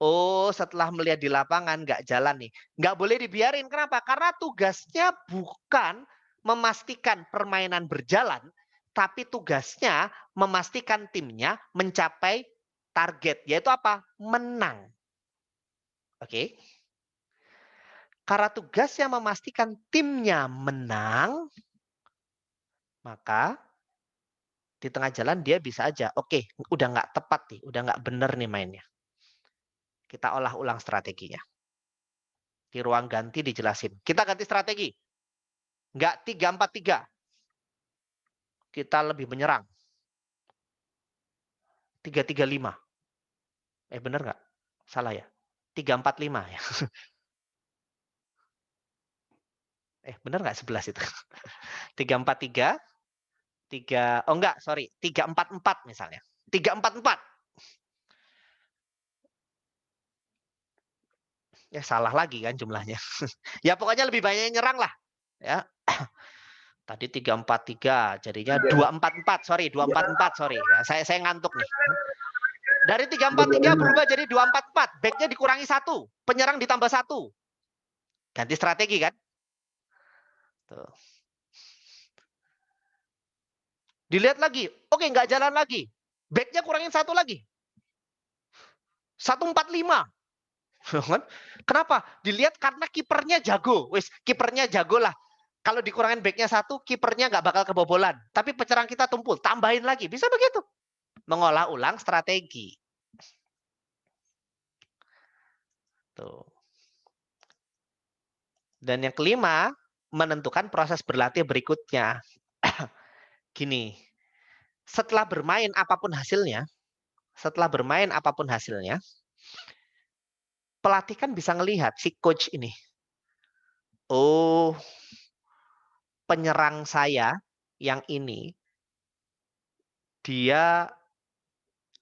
Oh, setelah melihat di lapangan nggak jalan nih. Nggak boleh dibiarin. Kenapa? Karena tugasnya bukan memastikan permainan berjalan, tapi tugasnya memastikan timnya mencapai target. Yaitu apa? Menang. Oke. Karena tugasnya memastikan timnya menang, maka di tengah jalan dia bisa aja, oke, udah nggak tepat nih, udah nggak bener nih mainnya. Kita olah ulang strateginya. Di ruang ganti dijelasin. Kita ganti strategi. Nggak 3-4-3. Kita lebih menyerang. 3-3-5. Bener nggak? Salah ya? 3-4-5 ya. Bener nggak 11 itu? 3-4-3. 3-4-4 misalnya. 3-4-4. Ya salah lagi kan jumlahnya. Ya pokoknya lebih banyak nyerang lah. Ya. Tadi 3-4-3 jadinya 2-4-4. Sorry, 2-4-4. Sorry. Ya, saya ngantuk nih. Dari 3-4-3 berubah jadi 2-4-4. Backnya dikurangi 1. Penyerang ditambah 1. Ganti strategi kan? Tuh. Dilihat lagi. Oke, nggak jalan lagi. Backnya kurangin 1 lagi. 1-4-5. Kenapa? Dilihat karena kipernya jago. Wis, kipernya jago lah. Kalau dikurangin backnya 1, kipernya nggak bakal kebobolan. Tapi penyerang kita tumpul, tambahin lagi. Bisa begitu. Mengolah ulang strategi. Tuh. Dan yang kelima, menentukan proses berlatih berikutnya. Gini, setelah bermain apapun hasilnya, pelatih kan bisa ngelihat si coach ini. Oh, penyerang saya yang ini, dia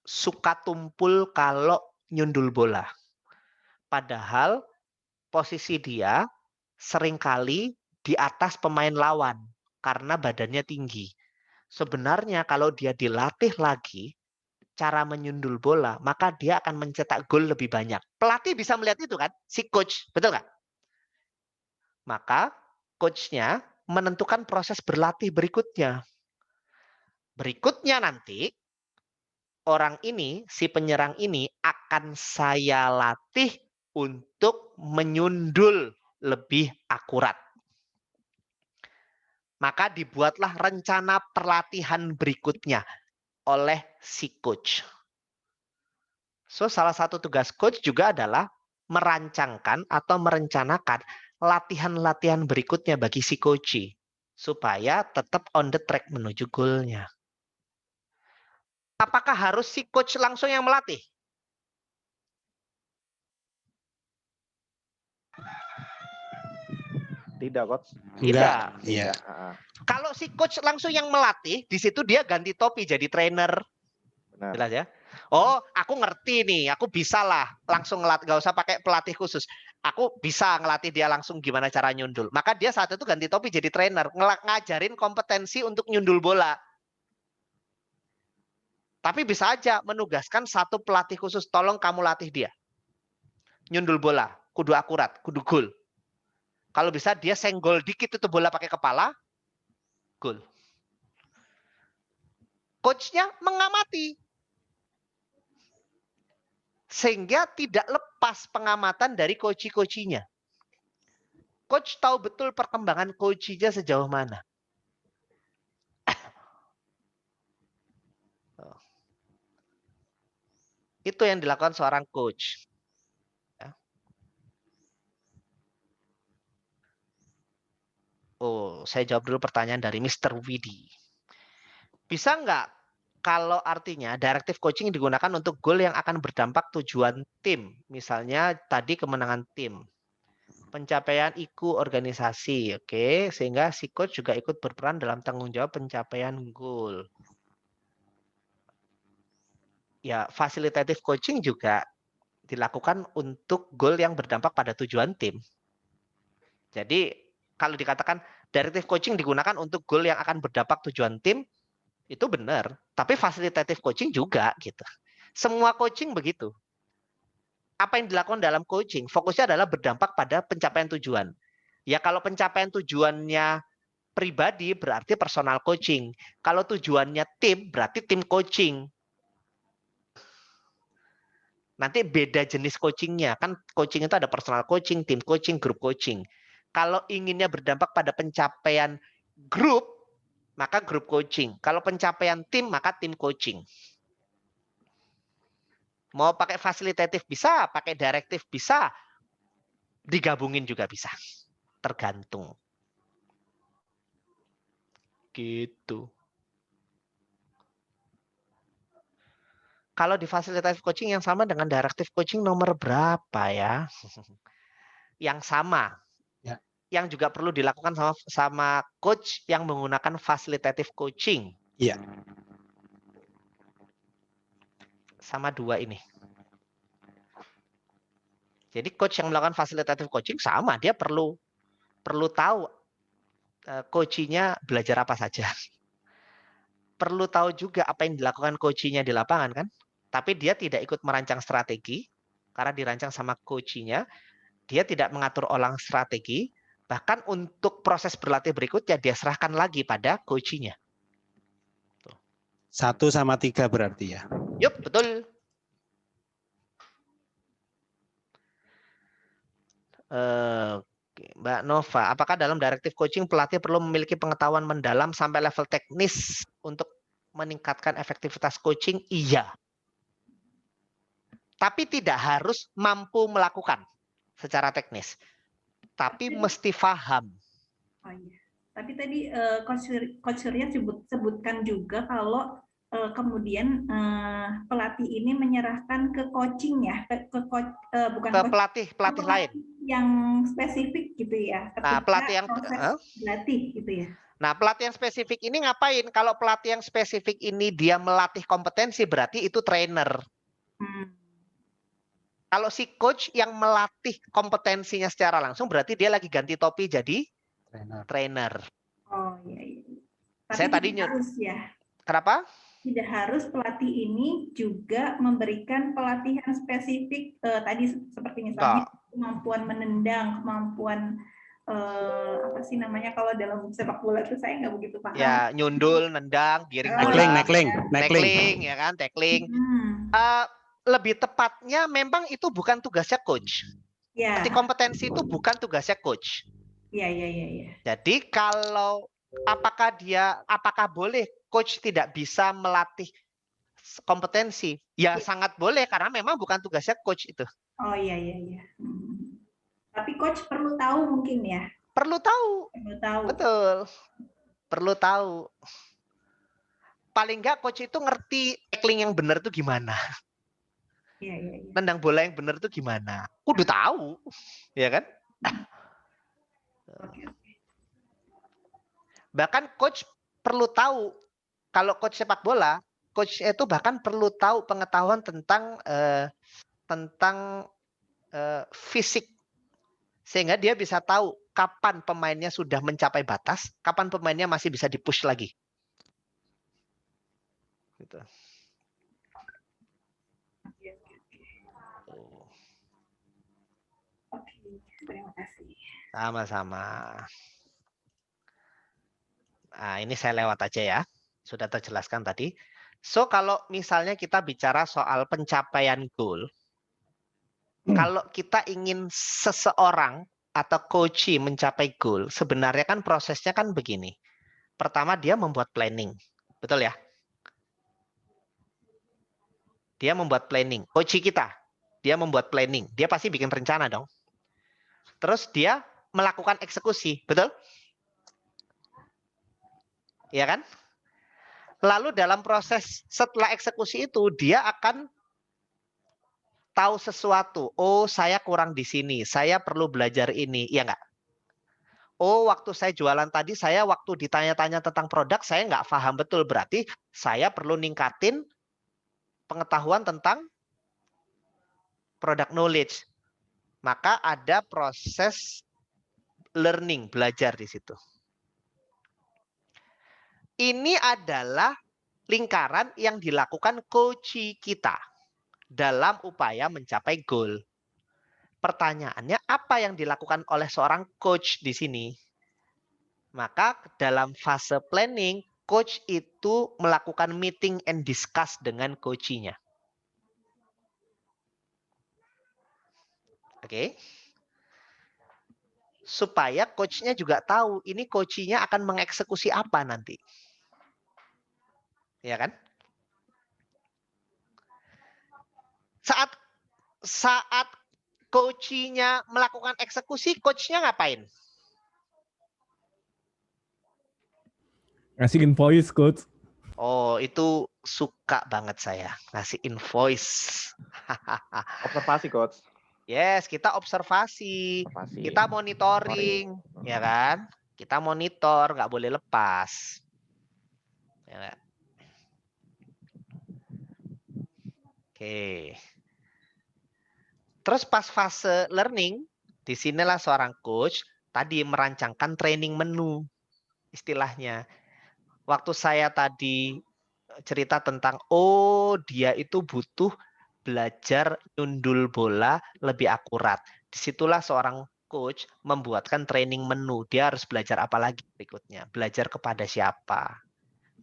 suka tumpul kalau nyundul bola. Padahal posisi dia seringkali di atas pemain lawan karena badannya tinggi. Sebenarnya kalau dia dilatih lagi cara menyundul bola, maka dia akan mencetak gol lebih banyak. Pelatih bisa melihat itu kan, si coach, betul nggak? Maka coachnya menentukan proses berlatih berikutnya. Berikutnya nanti orang ini, si penyerang ini akan saya latih untuk menyundul lebih akurat. Maka dibuatlah rencana pelatihan berikutnya oleh si coach. So, salah satu tugas coach juga adalah merancangkan atau merencanakan latihan-latihan berikutnya bagi si coach supaya tetap on the track menuju goalnya. Apakah harus si coach langsung yang melatih? Tidak, Coach. Tidak. Iya. Kalau si coach langsung yang melatih, di situ dia ganti topi jadi trainer. Benar. Jelas ya? Oh, aku ngerti nih, aku bisa lah langsung ngelatih, gak usah pakai pelatih khusus. Aku bisa ngelatih dia langsung gimana cara nyundul. Maka dia saat itu ganti topi jadi trainer, ngajarin kompetensi untuk nyundul bola. Tapi bisa aja menugaskan satu pelatih khusus, tolong kamu latih dia. Nyundul bola, kudu akurat, kudu gol. Kalau bisa dia senggol dikit itu bola pakai kepala, gol. Coachnya mengamati. Sehingga tidak lepas pengamatan dari coach-coachnya. Coach tahu betul perkembangan coachnya sejauh mana. Itu yang dilakukan seorang coach. Ya. Oh, saya jawab dulu pertanyaan dari Mr. Widi. Bisa nggak kalau artinya directive coaching digunakan untuk goal yang akan berdampak tujuan tim. Misalnya tadi kemenangan tim. Pencapaian IQ organisasi. Oke, sehingga si coach juga ikut berperan dalam tanggung jawab pencapaian goal. Ya, facilitative coaching juga dilakukan untuk goal yang berdampak pada tujuan tim. Jadi kalau dikatakan directive coaching digunakan untuk goal yang akan berdampak tujuan tim, itu benar. Tapi facilitative coaching juga gitu. Semua coaching begitu. Apa yang dilakukan dalam coaching? Fokusnya adalah berdampak pada pencapaian tujuan. Ya kalau pencapaian tujuannya pribadi berarti personal coaching. Kalau tujuannya tim berarti tim coaching. Nanti beda jenis coachingnya. Kan coaching itu ada personal coaching, tim coaching, group coaching. Kalau inginnya berdampak pada pencapaian grup, maka group coaching. Kalau pencapaian tim, maka tim coaching. Mau pakai fasilitatif bisa, pakai direktif bisa, digabungin juga bisa. Tergantung. Gitu. Kalau di fasilitatif coaching yang sama dengan directive coaching nomor berapa ya? Yang sama. Ya. Yang juga perlu dilakukan sama coach yang menggunakan fasilitatif coaching. Iya. Sama dua ini. Jadi coach yang melakukan fasilitatif coaching sama, dia perlu tahu coachnya belajar apa saja. Perlu tahu juga apa yang dilakukan coachnya di lapangan kan? Tapi dia tidak ikut merancang strategi karena dirancang sama coachnya. Dia tidak mengatur ulang strategi. Bahkan untuk proses berlatih berikutnya dia serahkan lagi pada coachnya. 1 sama 3 berarti ya. Yup, betul. Mbak Nova, apakah dalam directive coaching pelatih perlu memiliki pengetahuan mendalam sampai level teknis untuk meningkatkan efektivitas coaching? Iya. Tapi tidak harus mampu melakukan secara teknis. Tapi mesti paham. Oh iya. Tapi tadi Coach Surya sebutkan juga kalau kemudian pelatih ini menyerahkan ke coaching ya, bukan ke pelatih lain yang spesifik gitu ya. Nah, pelatih yang berlatih gitu ya. Nah, pelatih yang spesifik ini ngapain? Kalau pelatih yang spesifik ini dia melatih kompetensi, berarti itu trainer. Kalau si coach yang melatih kompetensinya secara langsung, berarti dia lagi ganti topi jadi trainer. Oh iya. Tapi saya tadi harus ya. Kenapa? Tidak harus pelatih ini juga memberikan pelatihan spesifik tadi seperti misalnya kemampuan menendang, kemampuan apa sih namanya kalau dalam sepak bola itu saya nggak begitu paham. Ya, nyundul, nendang, giring bola, tackling, ya kan, tackling. Lebih tepatnya memang itu bukan tugasnya coach. Ya. Berarti kompetensi itu bukan tugasnya coach. Iya. Jadi kalau apakah boleh coach tidak bisa melatih kompetensi? Ya sangat boleh karena memang bukan tugasnya coach itu. Oh iya. Tapi coach perlu tahu mungkin ya. Perlu tahu. Betul. Perlu tahu. Paling enggak coach itu ngerti tackling yang benar itu gimana. Iya. Nendang bola yang benar itu gimana? Kudu tahu. Ya kan? Oke. Bahkan coach perlu tahu, kalau coach sepak bola, coach itu bahkan perlu tahu pengetahuan tentang fisik. Sehingga dia bisa tahu kapan pemainnya sudah mencapai batas, kapan pemainnya masih bisa di-push lagi. Gitu. Oke. Terima kasih. Sama-sama. Nah, ini saya lewat aja ya. Sudah terjelaskan tadi. So, kalau misalnya kita bicara soal pencapaian goal, kalau kita ingin seseorang atau coachee mencapai goal, sebenarnya kan prosesnya kan begini. Pertama, dia membuat planning. Betul ya? Dia membuat planning. Coachee kita, dia membuat planning. Dia pasti bikin rencana dong. Terus dia melakukan eksekusi. Betul? Ya kan? Lalu dalam proses setelah eksekusi itu, dia akan tahu sesuatu. Oh, saya kurang di sini. Saya perlu belajar ini. Iya nggak? Oh, waktu saya jualan tadi, saya waktu ditanya-tanya tentang produk, saya nggak paham betul. Berarti saya perlu ningkatin pengetahuan tentang product knowledge. Maka ada proses learning, belajar di situ. Ini adalah lingkaran yang dilakukan coachee kita dalam upaya mencapai goal. Pertanyaannya, apa yang dilakukan oleh seorang coach di sini? Maka dalam fase planning, coach itu melakukan meeting and discuss dengan coachee-nya. Oke. Supaya coach-nya juga tahu ini coachee-nya akan mengeksekusi apa nanti. Ya kan? Saat coachee-nya melakukan eksekusi, coach-nya ngapain? Ngasih invoice, coach. Oh, itu suka banget saya. Ngasih invoice. Observasi, coach. Yes, kita observasi. Kita monitoring. Ya kan? Kita monitor, nggak boleh lepas. Ya. Oke. Terus pas fase learning, disinilah seorang coach tadi merancangkan training menu, istilahnya. Waktu saya tadi cerita tentang, oh dia itu butuh belajar nyundul bola lebih akurat. Disitulah seorang coach membuatkan training menu. Dia harus belajar apa lagi berikutnya. Belajar kepada siapa.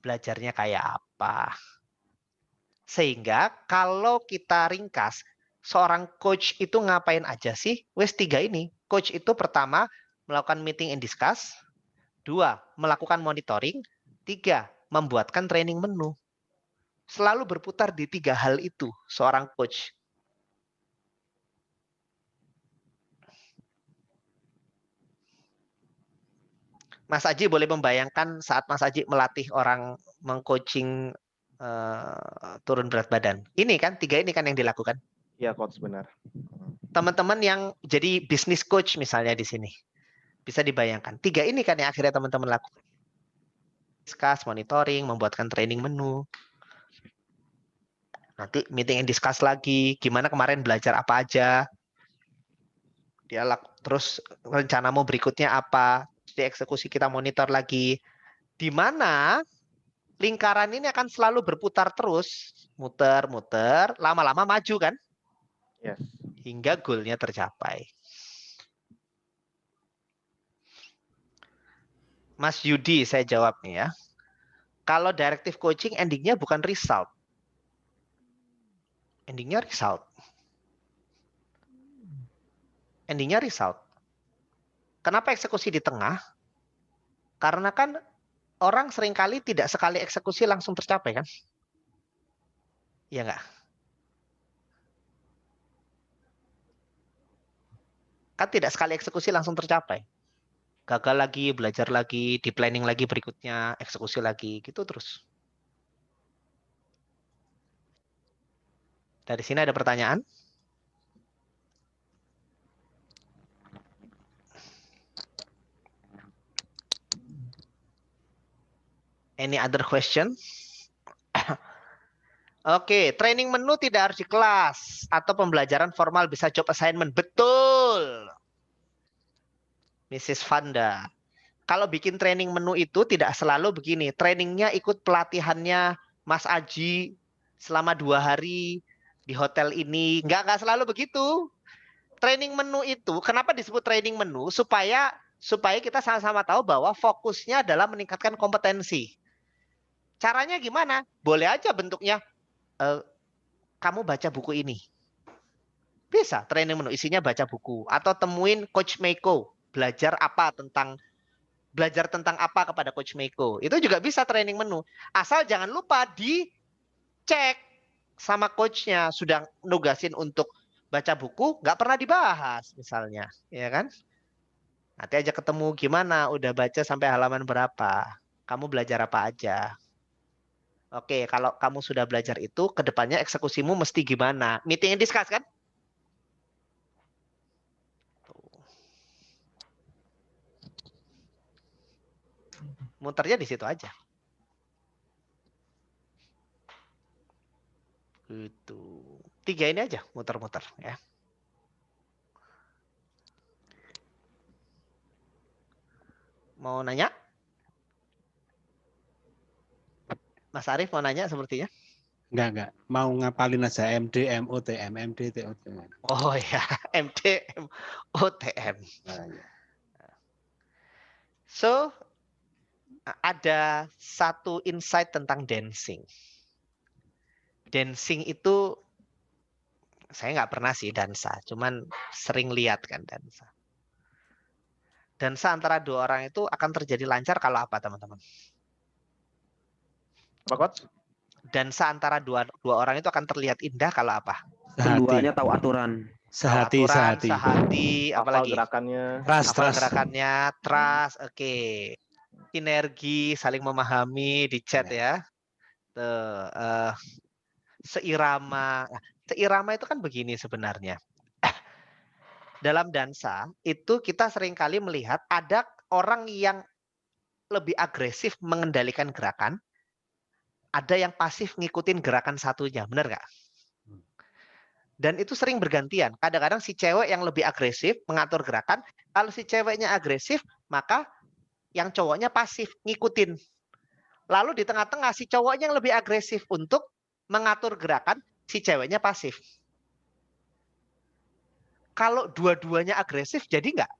Belajarnya kayak apa. Sehingga kalau kita ringkas, seorang coach itu ngapain aja sih? Wes 3 ini. Coach itu pertama, melakukan meeting and discuss. 2, melakukan monitoring. 3, membuatkan training menu. Selalu berputar di 3 hal itu, seorang coach. Mas Aji boleh membayangkan saat Mas Aji melatih orang mengcoaching turun berat badan. Ini kan 3 ini kan yang dilakukan. Iya, coach, benar. Teman-teman yang jadi business coach misalnya di sini. Bisa dibayangkan. 3 ini kan yang akhirnya teman-teman lakukan. Discuss, monitoring, membuatkan training menu. Nanti meeting and discuss lagi. Gimana kemarin belajar apa aja. Terus rencanamu berikutnya apa. Dieksekusi kita monitor lagi. Di mana lingkaran ini akan selalu berputar terus. Muter-muter. Lama-lama maju kan. Yes. Hingga goalnya tercapai. Mas Yudi, saya jawab nih ya. Kalau directive coaching endingnya bukan result. Endingnya result. Endingnya result. Kenapa eksekusi di tengah? Karena kan orang seringkali tidak sekali eksekusi langsung tercapai kan? Iya nggak? Kan tidak sekali eksekusi langsung tercapai. Gagal lagi, belajar lagi, di planning lagi berikutnya, eksekusi lagi, gitu terus. Dari sini ada pertanyaan? Any other question? Oke, training menu tidak harus di kelas atau pembelajaran formal bisa job assignment. Betul. Mrs. Vanda. Kalau bikin training menu itu tidak selalu begini. Trainingnya ikut pelatihannya Mas Aji selama 2 hari di hotel ini. Nggak selalu begitu. training menu itu, kenapa disebut training menu? Supaya kita sama-sama tahu bahwa fokusnya adalah meningkatkan kompetensi. Caranya gimana? Boleh aja bentuknya, kamu baca buku ini. Bisa training menu, isinya baca buku. Atau temuin Coach Meiko, belajar tentang apa kepada Coach Meiko. Itu juga bisa training menu. Asal jangan lupa dicek sama coachnya, sudah nugasin untuk baca buku, nggak pernah dibahas misalnya, ya kan? Nanti aja ketemu gimana, udah baca sampai halaman berapa, kamu belajar apa aja. Oke, kalau kamu sudah belajar itu, kedepannya eksekusimu mesti gimana? Meeting and discuss kan? Muternya di situ aja. Gitu. 3 ini aja muter-muter ya. Mau nanya? Mas Arief mau nanya sepertinya? Enggak. Mau ngapalin aja MD, MOTM, MD, TOTM. Oh ya, MD, MOTM. So, ada satu insight tentang dancing. Dancing itu, saya nggak pernah sih dansa, cuman sering lihat kan dansa. Dansa antara 2 orang itu akan terjadi lancar kalau apa, teman-teman? Apa, Coach? Dansa antara dua orang itu akan terlihat indah kalau apa? Keduanya tahu aturan. Sehati. Apalagi gerakannya. Hafal gerakannya, trust, oke. Sinergi, saling memahami di chat ya. Tuh, seirama. Nah, seirama itu kan begini sebenarnya. Dalam dansa itu kita seringkali melihat ada orang yang lebih agresif mengendalikan gerakan, ada yang pasif ngikutin gerakan satunya, benar nggak? Dan itu sering bergantian. Kadang-kadang si cewek yang lebih agresif mengatur gerakan, kalau si ceweknya agresif, maka yang cowoknya pasif ngikutin. Lalu di tengah-tengah si cowoknya yang lebih agresif untuk mengatur gerakan, si ceweknya pasif. Kalau dua-duanya agresif, jadi nggak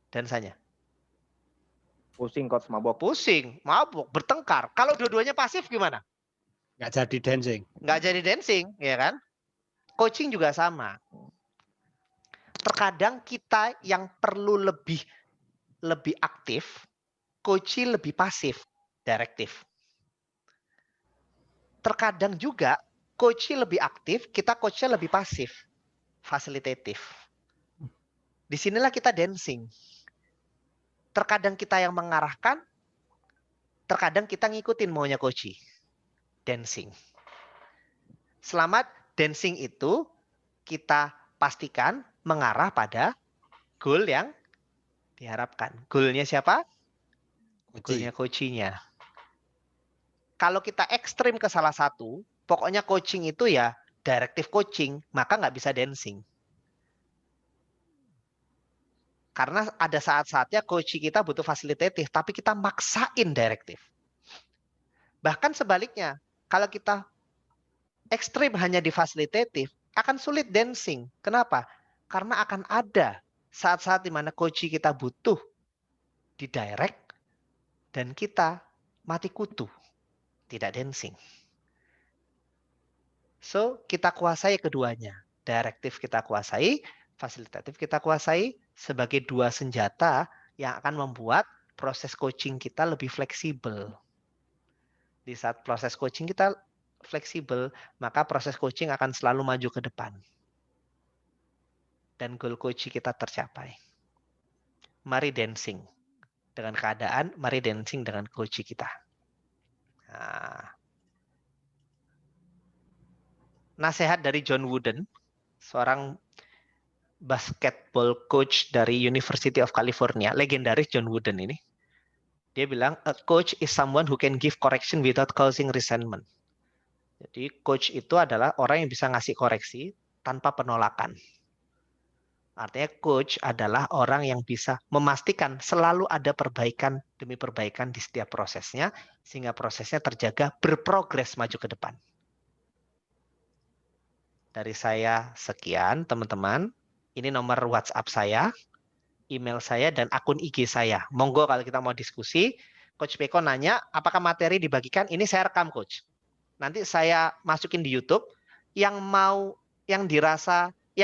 dansanya? Pusing, Coach, mabok. Pusing, mabuk, bertengkar. Kalau dua-duanya pasif gimana? Nggak jadi dancing. Nggak jadi dancing, ya kan? Coaching juga sama. Terkadang kita yang perlu lebih aktif, coaching lebih pasif, direktif. Terkadang juga coaching lebih aktif, kita coachnya lebih pasif, fasilitatif. Disinilah kita dancing. Terkadang kita yang mengarahkan, terkadang kita ngikutin maunya coach. Dancing. Selamat dancing itu kita pastikan mengarah pada goal yang diharapkan. Goalnya siapa? Goalnya coaching-nya. Kalau kita ekstrim ke salah satu, pokoknya coaching itu ya directive coaching, maka nggak bisa dancing. Karena ada saat-saatnya coaching kita butuh fasilitatif, tapi kita maksain direktif. Bahkan sebaliknya, kalau kita ekstrim hanya di fasilitatif, akan sulit dancing. Kenapa? Karena akan ada saat-saat di mana coaching kita butuh di direct, dan kita mati kutu, tidak dancing. So, kita kuasai keduanya. Direktif kita kuasai, fasilitatif kita kuasai sebagai 2 senjata yang akan membuat proses coaching kita lebih fleksibel. Di saat proses coaching kita fleksibel, maka proses coaching akan selalu maju ke depan. Dan goal coaching kita tercapai. Mari dancing dengan keadaan, mari dancing dengan coaching kita. Nah. Nasihat dari John Wooden, seorang basketball coach dari University of California, legendaris John Wooden ini. Dia bilang, a coach is someone who can give correction without causing resentment. Jadi coach itu adalah orang yang bisa ngasih koreksi tanpa penolakan. Artinya coach adalah orang yang bisa memastikan selalu ada perbaikan demi perbaikan di setiap prosesnya, sehingga prosesnya terjaga berprogres maju ke depan. Dari saya sekian, teman-teman. Ini nomor WhatsApp saya, email saya, dan akun IG saya. Monggo kalau kita mau diskusi, Coach Peko nanya, apakah materi dibagikan? Ini saya rekam, Coach. Nanti saya masukin di YouTube. Yang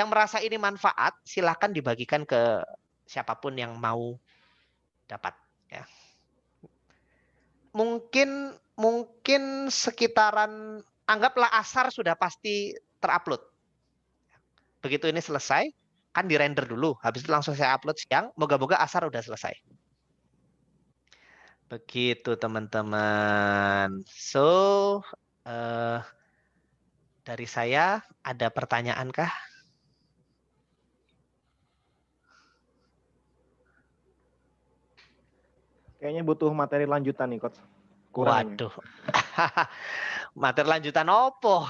merasa ini manfaat, silahkan dibagikan ke siapapun yang mau dapat. Ya. Mungkin sekitaran, anggaplah asar sudah pasti terupload. Begitu ini selesai, kan di-render dulu. Habis itu langsung saya upload siang. Moga-moga asar udah selesai. Begitu teman-teman. So, dari saya ada pertanyaan kah? Kayaknya butuh materi lanjutan nih, Coach. Kurang. Waduh. Materi lanjutan opo?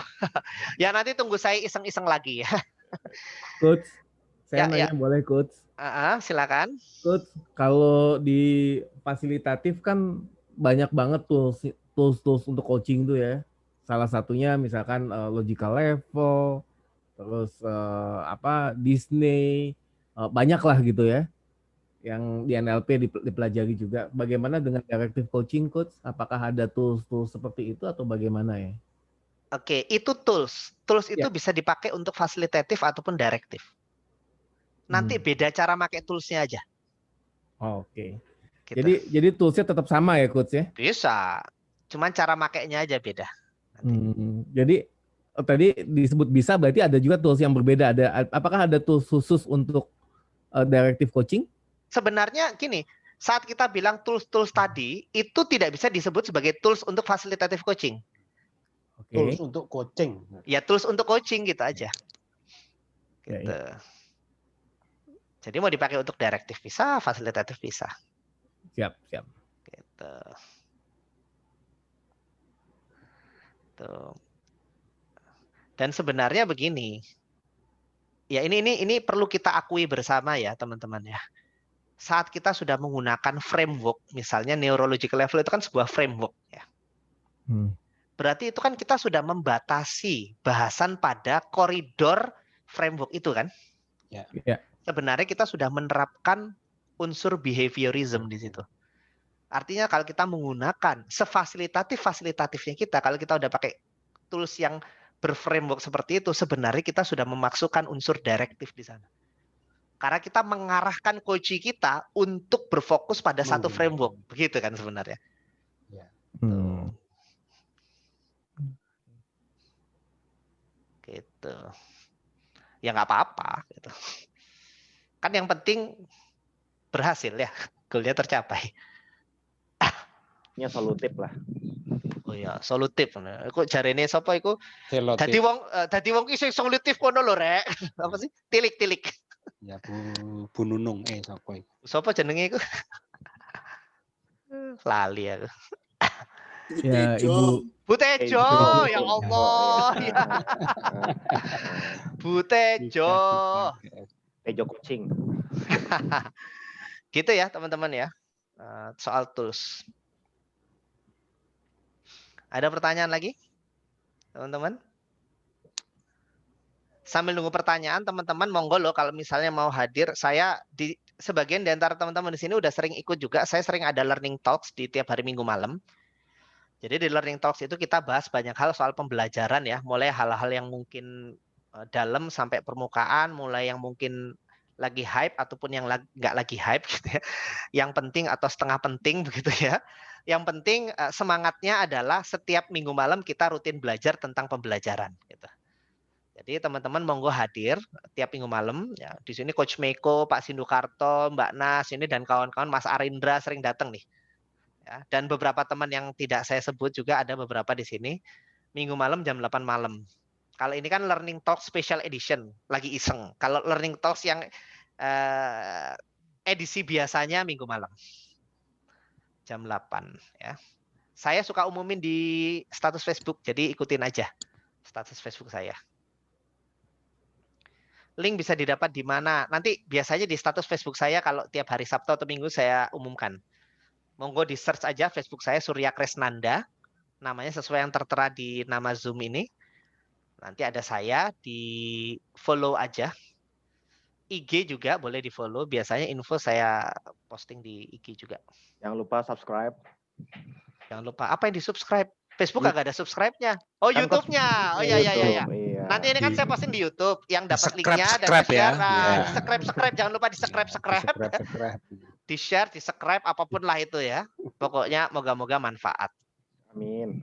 Ya nanti tunggu saya iseng-iseng lagi ya. Coach, saya Ya, nanya boleh, Coach? Silakan. Coach, kalau di fasilitatif kan banyak banget tools untuk coaching tuh ya. Salah satunya misalkan logical level, terus Disney, banyak lah gitu ya. Yang di NLP dipelajari juga. Bagaimana dengan directive coaching, Coach? Apakah ada tools seperti itu atau bagaimana ya? Oke, itu tools. Tools itu bisa dipakai untuk fasilitatif ataupun directive. Nanti beda cara pakai toolsnya aja. Oke. Gitu. Jadi toolsnya tetap sama ya, Coach ya? Bisa. Cuman cara makainya aja beda. Jadi tadi disebut bisa, berarti ada juga tools yang berbeda. Apakah ada tools khusus untuk directive coaching? Sebenarnya gini, saat kita bilang tools-tools tadi, itu tidak bisa disebut sebagai tools untuk fasilitatif coaching. Tools untuk coaching. Ya, tools untuk coaching gitu aja. Gitu. Jadi mau dipakai untuk directive bisa, fasilitatif bisa. Siap. Gitu. Tuh. Dan sebenarnya begini. Ya ini perlu kita akui bersama ya, teman-teman ya. Saat kita sudah menggunakan framework, misalnya neurological level itu kan sebuah framework ya. Berarti itu kan kita sudah membatasi bahasan pada koridor framework itu kan? Ya. Sebenarnya kita sudah menerapkan unsur behaviorism di situ. Artinya kalau kita menggunakan sefasilitatifnya kita, kalau kita udah pakai tools yang berframework seperti itu, sebenarnya kita sudah memasukkan unsur direktif di sana. Karena kita mengarahkan coach kita untuk berfokus pada satu framework. Begitu kan sebenarnya. Gitu. Ya nggak apa-apa. Gitu. Kan yang penting berhasil ya. Goalnya tercapai. Ini solutif lah. Oh ya, solutif. Kok jarene sapa iku? Solutif. Dadi wong ki sing solutif kono lho, Rek. Apa sih? Tilik-tilik. Ya Bu Nunung sapa iku? Sapa jenenge iku? Lali aku. Ya, Ibu Bu Tejo, ya Allah. Ya. Bu Tejo. Tejo coaching. Gitu ya, teman-teman ya. Soal tools. Ada pertanyaan lagi? Teman-teman? Sambil nunggu pertanyaan, teman-teman monggo loh kalau misalnya mau hadir. Saya sebagian di antara teman-teman di sini udah sering ikut juga. Saya sering ada learning talks di tiap hari Minggu malam. Jadi di learning talks itu kita bahas banyak hal soal pembelajaran ya. Mulai hal-hal yang mungkin dalam sampai permukaan, mulai yang mungkin lagi hype ataupun yang nggak lagi hype gitu ya. Yang penting atau setengah penting begitu ya. Yang penting semangatnya adalah setiap Minggu malam kita rutin belajar tentang pembelajaran gitu. Jadi teman-teman monggo hadir tiap Minggu malam ya. Di sini Coach Meko, Pak Sindukarto, Mbak Nas ini dan kawan-kawan, Mas Arindra sering datang nih. Ya, dan beberapa teman yang tidak saya sebut juga ada beberapa di sini. Minggu malam jam 8 malam. Kalau ini kan Learning Talk Special Edition, lagi iseng. Kalau Learning Talks yang edisi biasanya Minggu malam. Jam 8 ya. Saya suka umumin di status Facebook, jadi ikutin aja status Facebook saya. Link bisa didapat di mana? Nanti biasanya di status Facebook saya kalau tiap hari Sabtu atau Minggu saya umumkan. Monggo di search aja Facebook saya Surya Kresnanda. Namanya sesuai yang tertera di nama Zoom ini. Nanti ada saya, di follow aja. IG juga boleh di-follow. Biasanya info saya posting di IG juga. Jangan lupa subscribe. Jangan lupa apa yang di-subscribe? Facebook kagak ada subscribe-nya. Oh, Kan YouTube-nya. Oh iya. Iya. Nanti ini kan saya posting di YouTube yang dapat Subscribe, linknya dan subscribe ya. share. Nah, Iya. di-subscribe. Jangan lupa di-subscribe. Di-share, di-subscribe, apapun lah itu ya. Pokoknya moga-moga manfaat. Amin.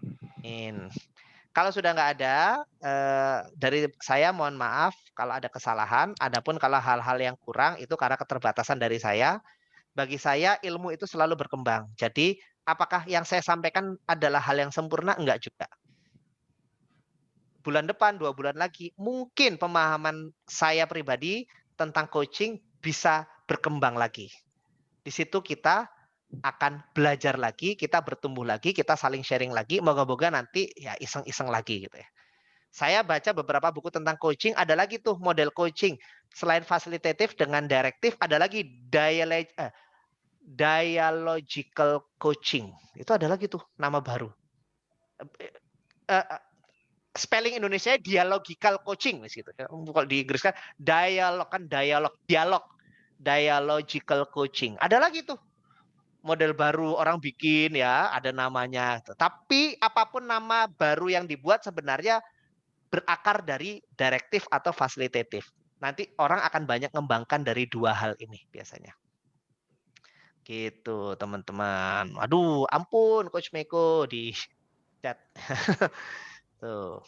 Kalau sudah nggak ada, dari saya mohon maaf kalau ada kesalahan. Adapun kalau hal-hal yang kurang itu karena keterbatasan dari saya. Bagi saya ilmu itu selalu berkembang. Jadi apakah yang saya sampaikan adalah hal yang sempurna? Enggak juga. Bulan depan, 2 bulan lagi, mungkin pemahaman saya pribadi tentang coaching bisa berkembang lagi. Di situ kita akan belajar lagi, kita bertumbuh lagi, kita saling sharing lagi, moga-moga nanti ya iseng-iseng lagi gitu ya. Saya baca beberapa buku tentang coaching, ada lagi tuh model coaching. Selain fasilitatif dengan direktif, ada lagi dialogical coaching. Itu ada lagi tuh nama baru. Spelling Indonesia dialogical coaching gitu. Kalau di Inggris kan dialogical coaching. Ada lagi tuh model baru orang bikin ya, ada namanya. Tapi apapun nama baru yang dibuat sebenarnya berakar dari direktif atau fasilitatif. Nanti orang akan banyak mengembangkan dari 2 hal ini biasanya. Gitu teman-teman. Aduh, ampun Coach Meko di chat. Tuh.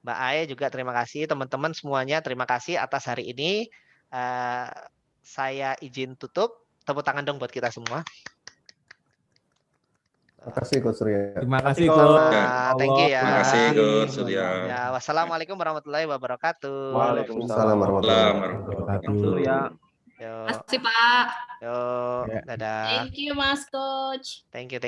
Mbak Ae juga terima kasih, teman-teman semuanya terima kasih atas hari ini. Saya izin tutup. Tepuk tangan dong buat kita semua. Terima kasih Coach Surya. Terima kasih Coach. Thank you ya. Terima kasih Coach Surya. Ya, wassalamualaikum warahmatullahi wabarakatuh. Waalaikumsalam warahmatullahi wabarakatuh. Ya. Yo. Makasih Pak. Yo, dadah. Thank you Mas Coach. Thank you.